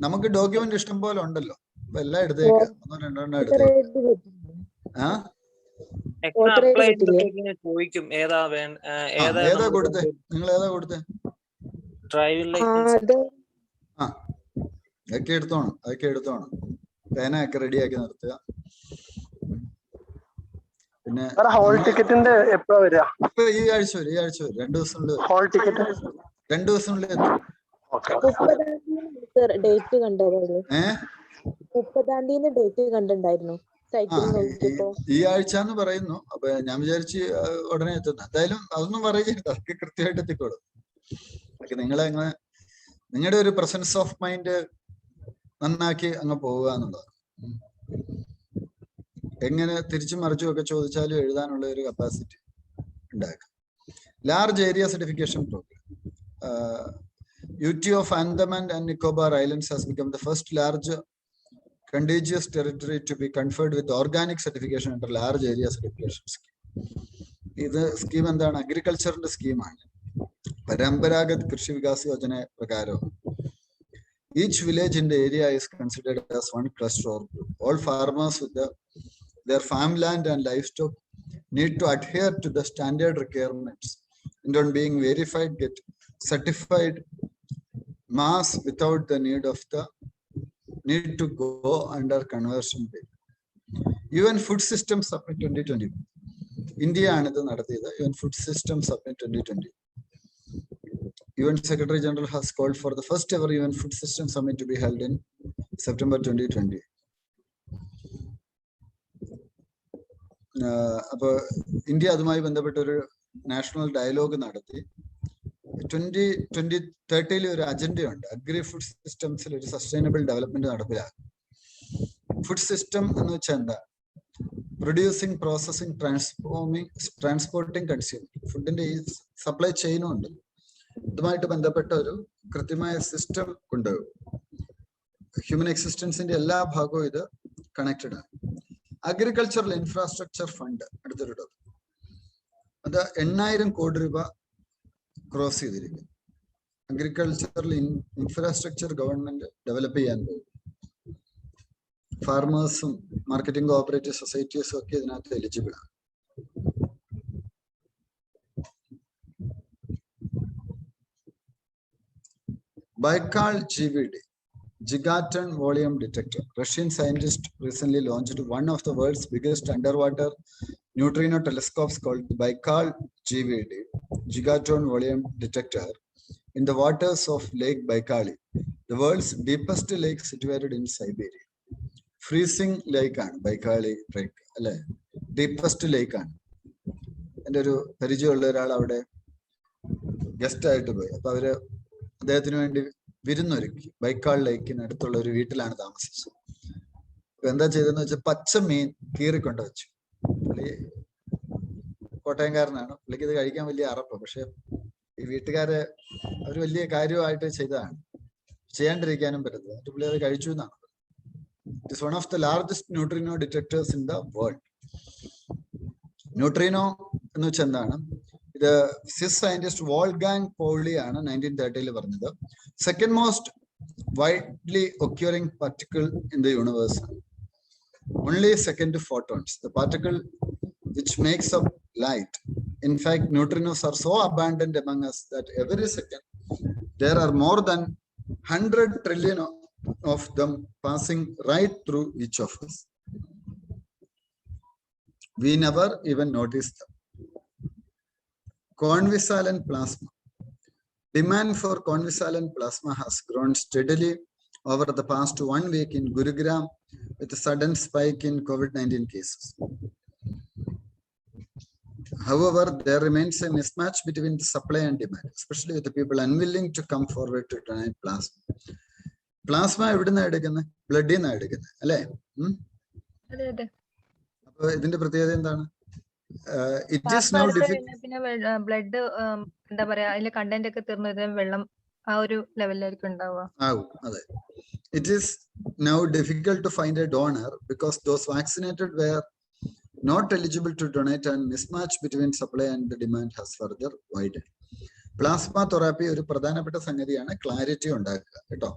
നമുക്ക് ഡോക്യുമെന്റ് ഇഷ്ടം പോലെ ഉണ്ടല്ലോ. അപ്പൊ എല്ലാം എടുത്തേക്കാം, 1-2 എടുത്തേക്കാം. ചോദിക്കും ഏതാ കൊടുത്തേ, നിങ്ങൾ ഏതാ കൊടുത്തേ? Driving licence. അതൊക്കെ എടുത്തോണം. പേനയൊക്കെ റെഡിയാക്കി നിർത്തുക. പിന്നെ ഹോൾ ടിക്കറ്റിന്റെ എപ്പോഴാ വരിക? ഇപ്പൊ ഈ ആഴ്ച വരും, 2 ദിവസത്തിനുള്ളിൽ. ഹോൾ ടിക്കറ്റ് 2 ദിവസത്തിനുള്ളിൽ എത്തും. 30-ാം ഡേറ്റ് കണ്ടായിരുന്നു. 30-ാം തീയതി ഡേറ്റ് കണ്ടിട്ടുണ്ടായിരുന്നു. ഈ ആഴ്ച എന്ന് പറയുന്നു. അപ്പൊ ഞാൻ വിചാരിച്ച് ഉടനെ എത്തുന്നു. എന്തായാലും അതൊന്നും പറയരുത്, അതൊക്കെ കൃത്യമായിട്ട് എത്തിക്കോളും. അതൊക്കെ നിങ്ങളുടെ ഒരു പ്രസൻസ് ഓഫ് മൈൻഡ് നന്നാക്കി അങ്ങ് പോവുക എന്നുള്ളത്. എങ്ങനെ തിരിച്ചും മറിച്ചും ഒക്കെ ചോദിച്ചാലും എഴുതാനുള്ള ഒരു കപ്പാസിറ്റി ഉണ്ടാക്കുക. Large area certification programme. UT of Andaman and Nicobar Islands has become the first large contiguous territory to be conferred with organic certification under large area certification scheme. This scheme is an agriculture scheme. Paramparagath Krishi Vikas Yojana prakaram. Each village in the area is considered as one cluster or group. All farmers with their farmland and livestock need to adhere to the standard requirements and on being verified get certified mass without the need to go under conversion bill. UN Food System Summit 2020. India another nadatiyada UN Food System Summit 2020. UN Secretary General has called for the first ever UN Food System Summit to be held in September 2020. അപ്പോൾ India അതുമായി ബന്ധപ്പെട്ട ഒരു national dialogue നടത്തി. 2030 ഒരു അജണ്ടയുണ്ട്. Agri food സിസ്റ്റംസിൽ ഒരു sustainable development നടപ്പിലാക്കും. Food system എന്ന് വെച്ചാൽ എന്താ? Producing, processing, transporting, consuming. ഫുഡിന്റെ ഈ സപ്ലൈ ചെയിനും ഉണ്ട്. ഇതുമായിട്ട് ബന്ധപ്പെട്ട ഒരു കൃത്യമായ സിസ്റ്റം കൊണ്ടുപോകും. ഹ്യൂമൻ എക്സിസ്റ്റൻസിന്റെ എല്ലാ ഭാഗവും ഇത് കണക്റ്റഡ് ആണ്. അഗ്രികൾച്ചറൽ ഇൻഫ്രാസ്ട്രക്ചർ ഫണ്ട് അടുത്തൊരു അത് 8,000 കോടി രൂപ ക്രോസ് ചെയ്തിരിക്കും. അഗ്രികൾച്ചറൽ ഇൻഫ്രാസ്ട്രക്ചർ ഗവൺമെന്റ് ഡെവലപ്പ് ചെയ്യാൻ പോകും. ഫാർമേഴ്സും മാർക്കറ്റിംഗ് കോഓപ്പറേറ്റീവ് സൊസൈറ്റീസും ഒക്കെ ഇതിനകത്ത് എലിജിബിൾ ആണ്. Baikal GVD, Gigaton Volume Detector. Russian scientists recently launched one of the world's biggest underwater neutrino telescopes called the Baikal GVD, Gigaton Volume Detector, in the waters of Lake Baikal, the world's deepest lake situated in Siberia. Freezing lake ആണ് ബൈക്കാളി lake അല്ലെ, deepest ലേക്ക് ആണ്. എൻ്റെ ഒരു പരിചയമുള്ള ഒരാൾ അവിടെ guest ആയിട്ട് പോയി. അപ്പൊ അവര് അദ്ദേഹത്തിന് വേണ്ടി വിരുന്നൊരുക്കി. ബൈക്കാൾ ലേക്കിന് അടുത്തുള്ള ഒരു വീട്ടിലാണ് താമസിച്ചത്. അപ്പൊ എന്താ ചെയ്തതെന്ന് വെച്ചാൽ പച്ച മീൻ കീറിക്കൊണ്ട് വെച്ചു. പുള്ളി കോട്ടയംകാരനാണ്. പുള്ളിക്ക് ഇത് കഴിക്കാൻ വലിയ അറപ്പ്. പക്ഷെ ഈ വീട്ടുകാരെ അവർ വലിയ കാര്യമായിട്ട് ചെയ്തതാണ്, ചെയ്യാണ്ടിരിക്കാനും പറ്റത്തില്ല. എന്നിട്ട് പുള്ളി അത് കഴിച്ചു എന്നാണ്. It is one of the largest neutrino detectors in the world. Neutrino എന്ന് വെച്ചാൽ എന്താണ്? ഇത് സ്വിസ് സയന്റിസ്റ്റ് വോൾഗാങ് പൗളി ആണ് 1930 പറഞ്ഞത്. Second most widely occurring particle in the universe. Only second to photons, the particle which makes up light. In fact, neutrinos are so abundant among us that every second there are more than 100 trillion of them passing right through each of us. We never even notice them. Convisalent plasma. Demand for convisalent plasma has grown steadily over the past 1 week in Gurugram, with a sudden spike in COVID-19 cases. However, there remains a mismatch between the supply and demand, especially with the people unwilling to come forward to donate plasma. Plasma എവിടുന്നാ എടുക്കുന്നത്? ബ്ലഡിൽ നിന്നാ എടുക്കുന്നത് അല്ലേ? അപ്പൊ ഇതിന്റെ പ്രത്യേകത എന്താണ്? പിന്നെ ബ്ലഡ് എന്താ പറയാ, അതിലെ കണ്ടന്റ് ഒക്കെ തീർന്നത് വെള്ളം ആ ഒരു ലെവലിലായിരിക്കും ഉണ്ടാവുക. ആവും, അതെ. It is now difficult to find a donor because those vaccinated were not eligible to donate and mismatch between supply and the demand has further widen. Plasma therapy ഒരു പ്രധാനപ്പെട്ട സംഗതിയാണ് ക്ലാരിറ്റി ഉണ്ടാക്കുക കേട്ടോ.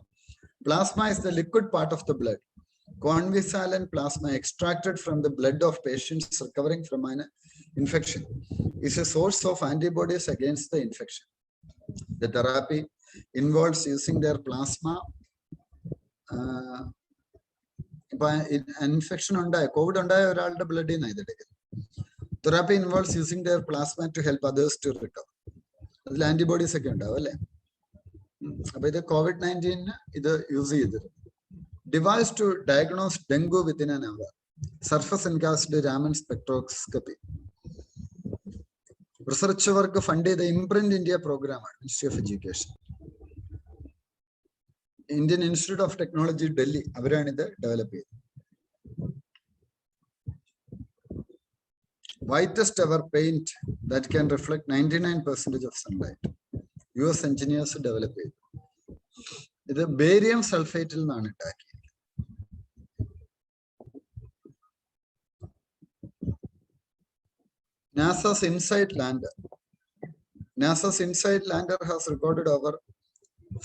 Plasma is the liquid part of the blood. Convisalent plasma extracted from the blood of patients recovering from an infection is a source of antibodies against the infection. The therapy involves using their plasma. Infection ഉണ്ടായ COVID ഉണ്ടായ ഒരാളുടെ ബ്ലഡിൽ നിന്ന് ഇതെടുക്കുന്നത്. Therapy involves using their plasma to help others to recover. അതിൽ antibodies ഒക്കെ ഉണ്ടാവും അല്ലെ? അപ്പൊ ഇത് COVID-19 ഇത് യൂസ് ചെയ്തത്. Device to diagnose dengue within an hour. Surface enhanced Raman spectroscopy. Research work fund ചെയ്ത ഇംപ്രിന്റ് ഇന്ത്യ പ്രോഗ്രാമാണ് ministry of education. Indian institute of technology Delhi അവരാണിത് ഡെവലപ്പ് ചെയ്തത്. Whitest ever paint that can reflect 99% of sunlight. US engineers develop it. ഇത് barium സൾഫേറ്റിൽ നിന്നാണ് ഉണ്ടാക്കിയത്. NASA's InSight lander. NASA's InSight lander has recorded over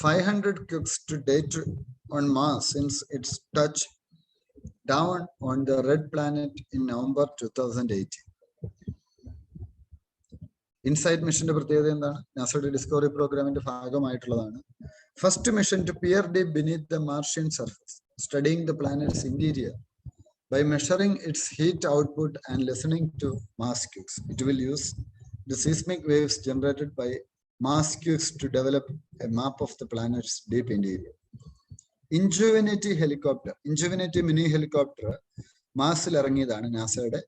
500 quakes to date on Mars since its touch down on the red planet in November 2018. InSight മിഷന്റെ പ്രത്യേകത എന്താണ്? നാസയുടെ discovery പ്രോഗ്രാമിന്റെ ഭാഗമായിട്ടുള്ളതാണ്. First mission to peer deep beneath the Martian surface, studying the planet's interior by measuring its heat output and listening to marsquakes. It will use the seismic waves generated by marsquakes to develop a map of the planet's deep interior. Ingenuity helicopter, Ingenuity mini helicopter മാസിൽ ഇറങ്ങിയതാണ് നാസയുടെ.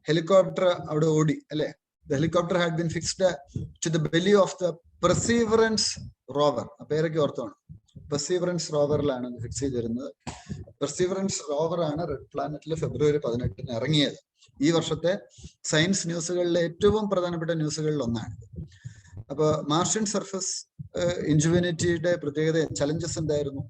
Helicopter അവിടെ ഓടി അല്ലെ? The helicopter had been fixed to the belly of the perseverance rover, പേരൊക്കെ ഓർത്തോണം. Perseverance റോവറിലാണ് fix ചെയ്തിരുന്നത്. Perseverance rover ആണ് റെഡ് പ്ലാനറ്റിൽ ഫെബ്രുവരി 18 ഇറങ്ങിയത്. ഈ വർഷത്തെ സയൻസ് ന്യൂസുകളിലെ ഏറ്റവും പ്രധാനപ്പെട്ട ന്യൂസുകളിൽ ഒന്നാണ്. അപ്പൊ മാർഷ്യൻ സർഫസ് ഇൻജുവിനിറ്റിയുടെ പ്രത്യേകത ചലഞ്ചസ് എന്തായിരുന്നു?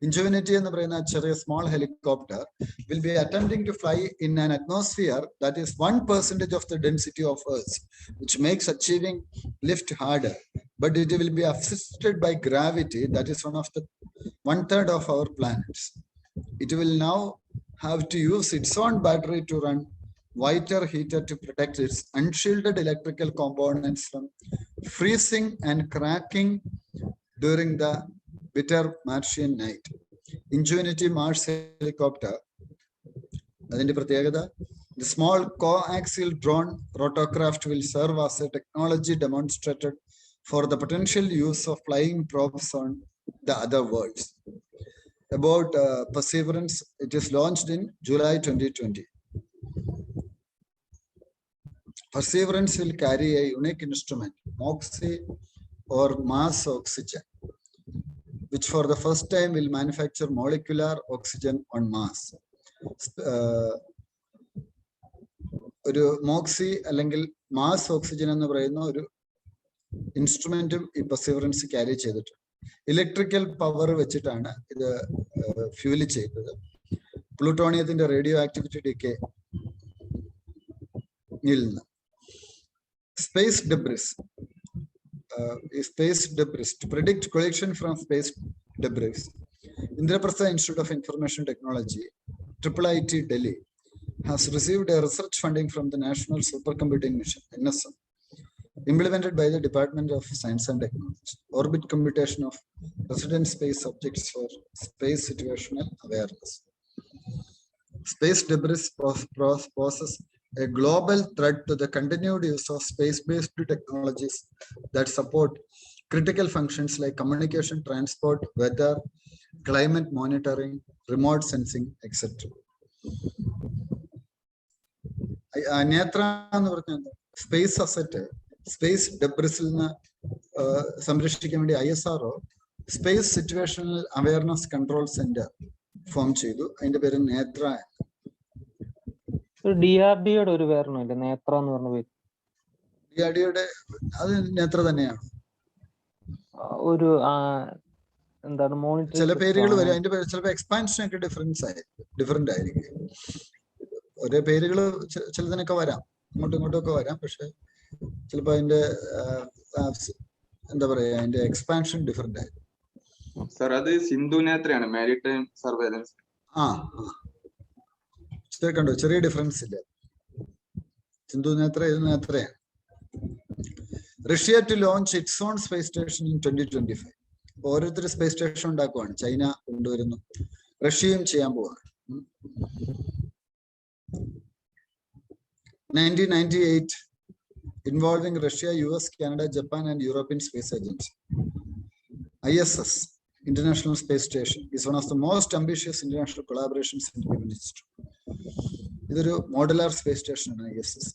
ഇൻജുവിനിറ്റി എന്ന് പറയുന്ന ചെറിയ small helicopter will be attempting to fly in an atmosphere that is 1% of the density of Earth, which makes achieving lift harder. But it will be assisted by gravity that is 1/3 of our planets. It will now have to use its own battery to run whiter heater to protect its unshielded electrical components from freezing and cracking during the bitter Martian night. Ingenuity Mars helicopter, the small coaxial drone rotorcraft will serve as a technology demonstrated for the potential use of flying probes on the other worlds. About Perseverance, it is launched in July 2020. Perseverance will carry a unique instrument, MOXIE or Mars Oxygen, which for the first time will manufacture molecular oxygen on Mars. ഒരു മോക്സി അല്ലെങ്കിൽ mass oxygen എന്ന് പറയുന്ന ഒരു ഇൻസ്ട്രുമെന്റും ഈ perseverance carry ചെയ്തിട്ടുണ്ട്. Electrical power വെച്ചിട്ടാണ് ഇത് fuel ചെയ്തത്. പ്ലൂട്ടോണിയത്തിന്റെ റേഡിയോ ആക്ടിവിറ്റി ഡിക്കെ നിന്ന് space debris. Space debris to predict collision from space debris. Indraprastha Institute of Information Technology, IIIT Delhi, has received a research funding from the National Supercomputing Mission (NSM), implemented by the Department of Science and Technology. Orbit computation of resident space objects for space situational awareness. Space debris poses a global threat to the continued use of space-based technologies that support critical functions like communication, transport, weather, climate monitoring, remote sensing, etc. Netra space asset, space debris സംരക്ഷിക്കാൻ വേണ്ടി ISRO Space Situational Awareness Control Center form ചെയ്തു. അതിന്റെ പേര് നേത്ര. DRDOയുടെ ഒരു പേരണമില്ല, നേത്ര എന്ന് പറഞ്ഞ പേര്. DRDOയുടെ അത് നേത്ര തന്നെയാണ്. ഒരു എന്താണ് മോണിറ്റർ ചില പേരുകൾ വരും, അതിന്റെ പേര് ചിലപ്പോൾ എക്സ്പാൻഷൻ ഒക്കെ ഡിഫറെന്റ് ആയിരിക്കും. ഒരേ പേരുകൾ ചിലതിനൊക്കെ വരാം, അങ്ങോട്ടും ഇങ്ങോട്ടും ഒക്കെ വരാം. പക്ഷെ ചിലപ്പോ അതിന്റെ എന്താ പറയാ, അതിന്റെ എക്സ്പാൻഷൻ ഡിഫറെന്റ് ആയിരിക്കും. സർ, അത് സിന്ധു നേത്രയാണ്, മാരിടൈം സർവൈലൻസ്. കണ്ടോ, ചെറിയ ഡിഫറൻസ് ഇല്ല. സിന്ധു നേത്ര ഇത് നേത്രയാണ്. Russia to launch its own space station in 2025. ഓരോരുത്തർ സ്പേസ് സ്റ്റേഷൻ ഉണ്ടാക്കുവാണ്. ചൈന കൊണ്ടുവരുന്നു, റഷ്യയും ചെയ്യാൻ പോവാണ്. 1998 involving Russia, US, Canada, Japan and European Space Agency. ISS, International Space Station, is one of the most ambitious international collaborations in human history. ഇതൊരു modular space സ്റ്റേഷനാണ് ISS.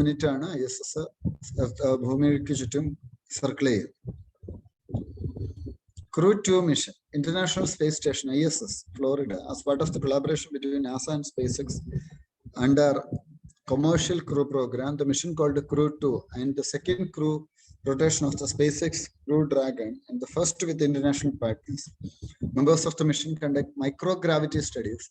മിനിറ്റാണ് ISS ഭൂമിക്ക് ചുറ്റും circle ചെയ്യും. Crew 2 mission, International Space Station ISS, Florida, as part of the collaboration between NASA and SpaceX under commercial crew program. The mission called Crew 2 and the second crew rotation of the SpaceX Crew Dragon and the first with international partners. Members of the mission conduct microgravity studies,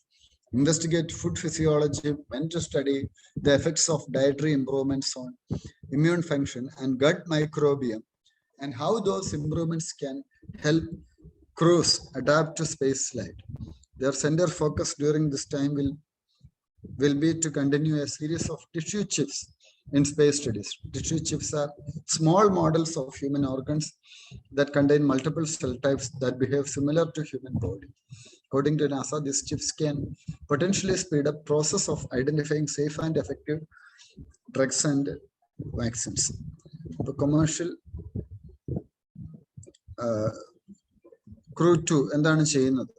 investigate food physiology, when to study the effects of dietary improvements on immune function and gut microbiome, and how those improvements can help crews adapt to space flight. Their center focus during this time will be to continue a series of tissue chips in space studies. Tissue chips are small models of human organs that contain multiple cell types that behave similar to human body. According to NASA, these chips can potentially speed up process of identifying safe and effective drugs and vaccines. The commercial crew 2 എന്താണ് ചെയ്യുന്നത്?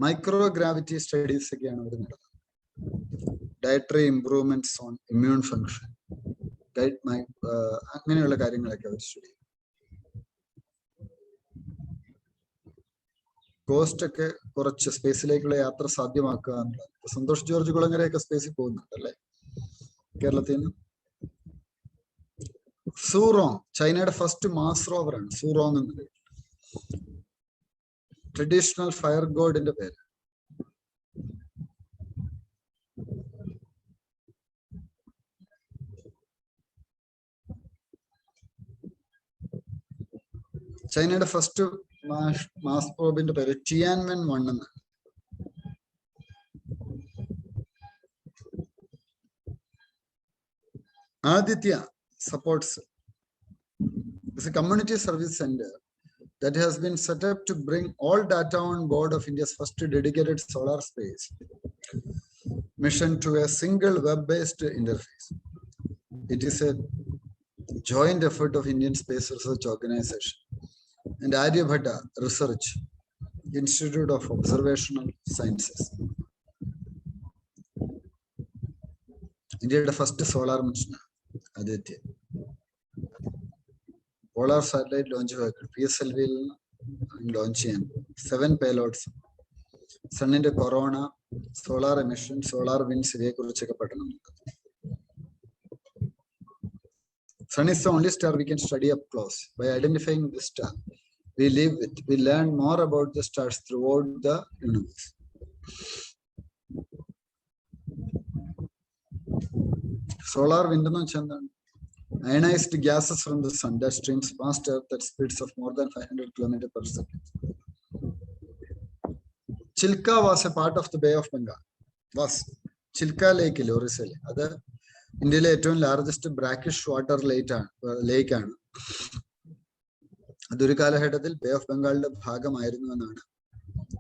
Microgravity studies ഒക്കെയാണ് അവർ നടത്തുന്നത്. Dietary improvements on immune function, അങ്ങനെയുള്ള കാര്യങ്ങളൊക്കെ അവർ study ചെയ്യും. Cost ഒക്കെ കുറച്ച് സ്പേസിലേക്കുള്ള യാത്ര സാധ്യമാക്കുക എന്നുള്ളത്. സന്തോഷ് ജോർജ് കുളങ്ങരയൊക്കെ സ്പേസിൽ പോകുന്നുണ്ടല്ലേ കേരളത്തിൽ നിന്ന്. സൂറോങ് ചൈനയുടെ ഫസ്റ്റ് മാസ് റോവർ ആണ്. സൂറോങ് എന്നത് ട്രഡീഷണൽ ഫയർ ഗോഡിന്റെ പേര്. ചൈനയുടെ ഫസ്റ്റ് മാസ് പ്രോബിന്റെ പേര് ടിയാൻമെൻ 1 എന്നാണ്. Aditya supports is a community service center that has been set up to bring all data on board of India's first dedicated solar space mission to a single web-based interface. It is a joint effort of Indian Space Research Organization and Aryabhatta Research Institute of Observational Sciences. India's first solar mission, Aditya. Polar satellite launch vehicle PSLV launch 7 payloads. Sun in the corona, solar emission, solar winds. Sun is the only star we can study up close. By identifying this star, we live with. We learn more about the stars throughout the universe. Solar wind no chandan. Ionized gases from the sun that streams past Earth at speeds of more than 500 km per second. Chilka was a part of the Bay of Bengal. Was Chilka Lake, Orissa. Other India largest brackish water lake. അതൊരു കാലഘട്ടത്തിൽ bay of ബംഗാളിന്റെ ഭാഗമായിരുന്നു എന്നാണ്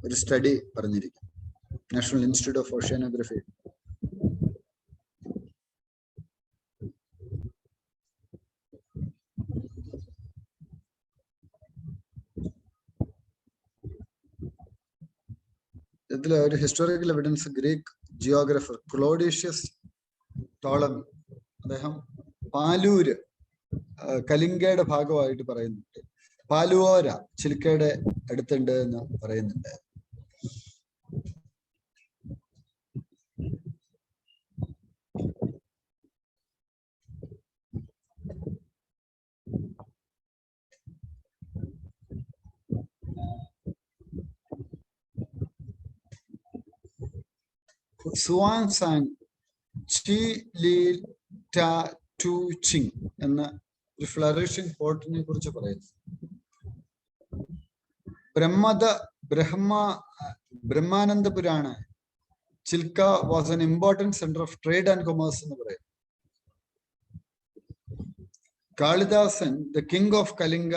ഒരു study പറഞ്ഞിരിക്കുന്നത്. National institute of oceanography. ഇതിലെ ഒരു historical evidence Greek ജിയോഗ്രഫർ ക്ലോഡീഷ്യസ് Ptolemy, അദ്ദേഹം പാലൂര് കലിംഗയുടെ ഭാഗമായിട്ട് പറയുന്നുണ്ട്. പാലുവോര ചിൽക്കയുടെ അടുത്തുണ്ട് എന്ന് പറയുന്നുണ്ട്. സുവാൻ സാങ് ചി ലീ ടാ ടു ചിങ് എന്ന ഒരു ഫ്ലറിഷിംഗ് പോർട്ടിനെ കുറിച്ച് പറയുന്നു. ബ്രഹ്മാനന്ദപുരാണ് Chilika was an important centre of trade and commerce എന്ന് പറയുന്നു. കാളിദാസൻ ദ കിങ് ഓഫ് കലിംഗ,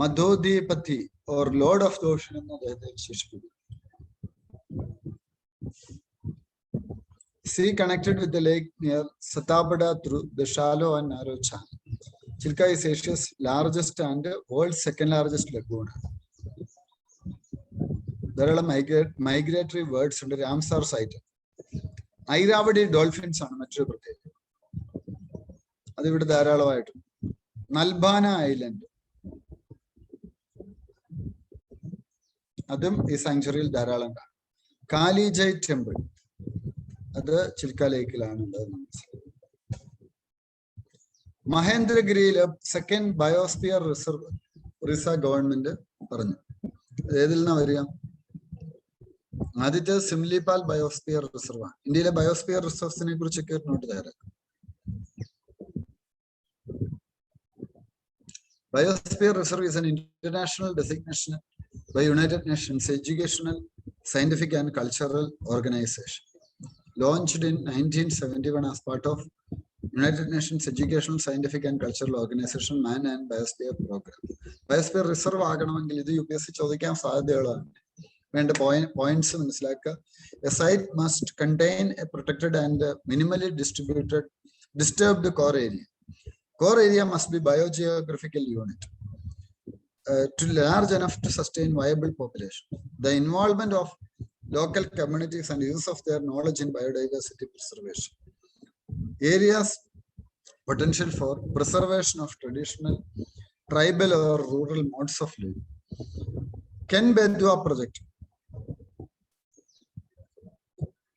മധോദീപതി or lord of the ocean എന്ന് അദ്ദേഹത്തെ വിശേഷിപ്പിക്കുന്നു. Sea connected with the lake near Satabada through the shallow and narrow channel. Chilka is Asia's largest and world's second largest lagoon. There are migratory birds under Ramsar site. Airavati dolphins ആണ് മറ്റൊരു പ്രത്യേകത. അതിവിടെ ധാരാളമായിട്ട്. നൽബാന island, അതും ഈ സാങ്ച്വറിയിൽ ധാരാളം കാണാം. കാലിജൈ temple, അത് ചിൽക്ക ലേക്കിലാണ് ഉള്ളത്. മഹേന്ദ്രഗിരിയിലെ second biosphere reserve Orissa government പറഞ്ഞു. ഏതിൽ നിന്നാ വരിക? ആദ്യത്തെ സിംലിപാൽ ബയോസ്ഫിയർ റിസർവ് ആണ്. ഇന്ത്യയിലെ ബയോസ്ഫിയർ റിസർവ്സിനെ കുറിച്ചൊക്കെ ഒരു നോട്ട് തയ്യാറാക്കും. Biosphere Reserve is an international designation by United Nations Educational, Scientific and Cultural Organization. Launched in 1971 as part of United Nations Educational, Scientific and Cultural Organization Man and Biosphere Program. Biosphere Reserve ആകണമെങ്കിൽ ഇത് UPSC ചോദിക്കാൻ സാധ്യതയുള്ളതാണ്. വേണ്ട points മനസ്സിലാക്കുക. A site must contain a protected and minimally disturbed core area. Core area must be biogeographical unit. to large enough to sustain viable population. The involvement of local communities and use of their knowledge in biodiversity preservation. Areas potential for preservation of traditional tribal or rural modes of living. Ken Bedwa project.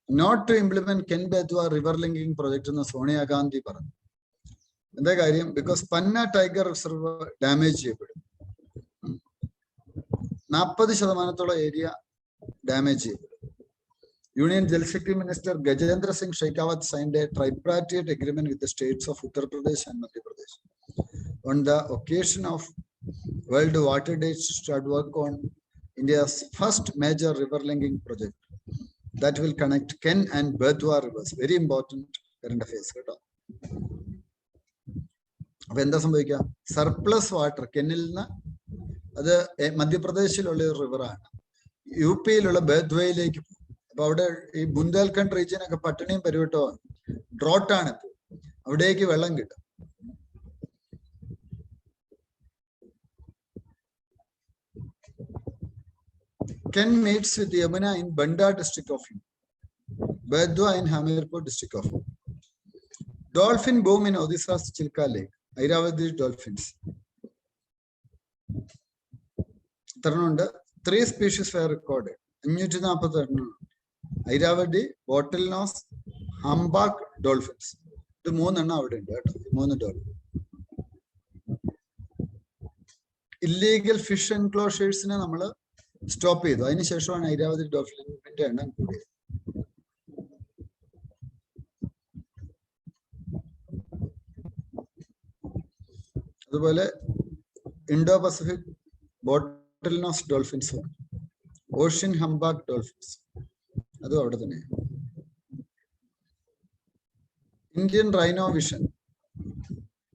Not to implement Ken Bedwa river linking project in the Sonia Gandhi Paran. Because Panna Tiger Reserve damage. 40% area damage. Union Jal Shakti Minister Gajendra Singh Shekhawat signed a tripartite agreement with the states of Uttar Pradesh and Madhya Pradesh on the occasion of World Water Day to start work on India's first major river linking project that will connect Ken and Bedwa rivers. Very important current affairs. Surplus water Kenilna, other Madhya Pradesh river, UP Bedway Lake. About a Bundelkhand region, a Patani Peruto, drought on it. Avadeki Velangit. Ken meets with Yamuna in Banda district of Bedwa in Hamirpur district of Dolphin boom in Odisha's Chilka Lake. Airavati dolphins. 3 species were recorded. Airavati, bottlenose, humpback dolphins. The moon and dolphins. Illegal fish enclosures in a stop it. I need to Airavati dolphin. Indo-Pacific bottlenose dolphins. Ocean humpback dolphins. Indian rhino vision.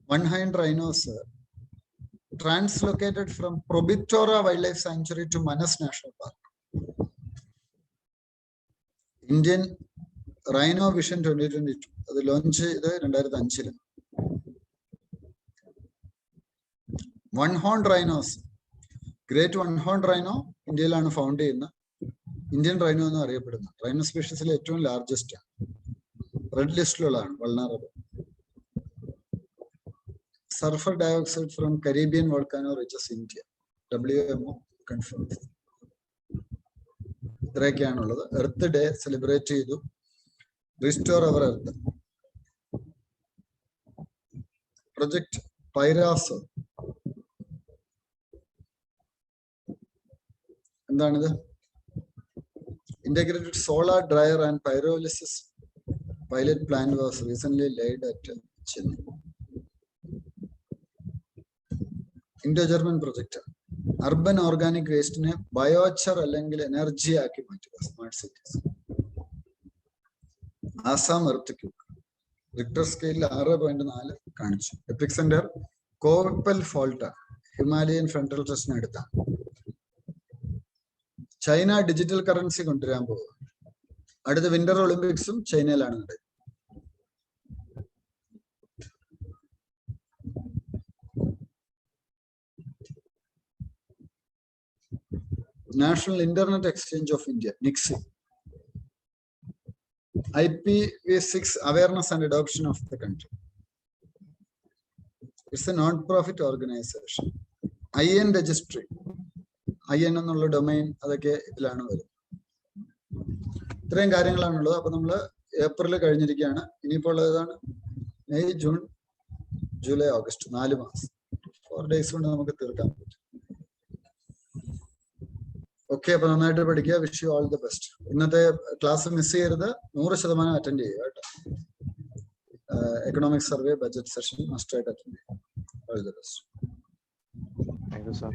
One-hind rhinos translocated from Probitora Wildlife Sanctuary to Manas National Park. Indian Rhino Vision 2022. The launch is one-horned rhinos. Great one-horned rhino, India found in Indian rhino. Rhino species is the largest. Red list vulnerable. Sulfur dioxide from Caribbean volcano reaches India. WMO confirms. Earth Day celebrate restore our Earth. Project Pyraso. Integrated solar dryer and pyrolysis pilot plant was recently laid at Chennai. Indo-German project. Urban organic waste ne biochar allengil energy aaki maattuka smart cities. Assam earthquake. Richter scale 6.4 കാണിച്ചു. Epicenter Koppal fault, Himalayan frontal thrust എടുത്ത. China digital currency കൊണ്ടുവരാൻ പോകുക. അടുത്ത winter ഒളിമ്പിക്സും ചൈനയിലാണ് നടക്കുന്നത്. National Internet Exchange of India, NIXI. IPv6 awareness and adoption of the country. It's a non-profit organization. IN registry. IN എന്നുള്ള domain അതൊക്കെ ഇതിലാണ് വരുന്നത്. ഇത്രയും കാര്യങ്ങളാണുള്ളത്. അപ്പോൾ നമ്മൾ ഏപ്രിൽ കഴിഞ്ഞിരിക്കുകയാണ്. ഇനിയിപ്പോൾ ഉള്ളതാണ് മെയ്, ജൂൺ, ജൂലൈ, ഓഗസ്റ്റ് 4 മാസം. 4 days കൊണ്ട് നമുക്ക് തീർക്കാൻ പറ്റും. ഓക്കെ, അപ്പൊ നന്നായിട്ട് പഠിക്കുക. Wish you all the best. ഇന്നത്തെ ക്ലാസ് മിസ് ചെയ്യരുത്. 100% അറ്റൻഡ് ചെയ്യുക കേട്ടോ. Economic survey budget session must ആയിട്ട് അറ്റൻഡ് ചെയ്യുക. All the best. Thank you sir.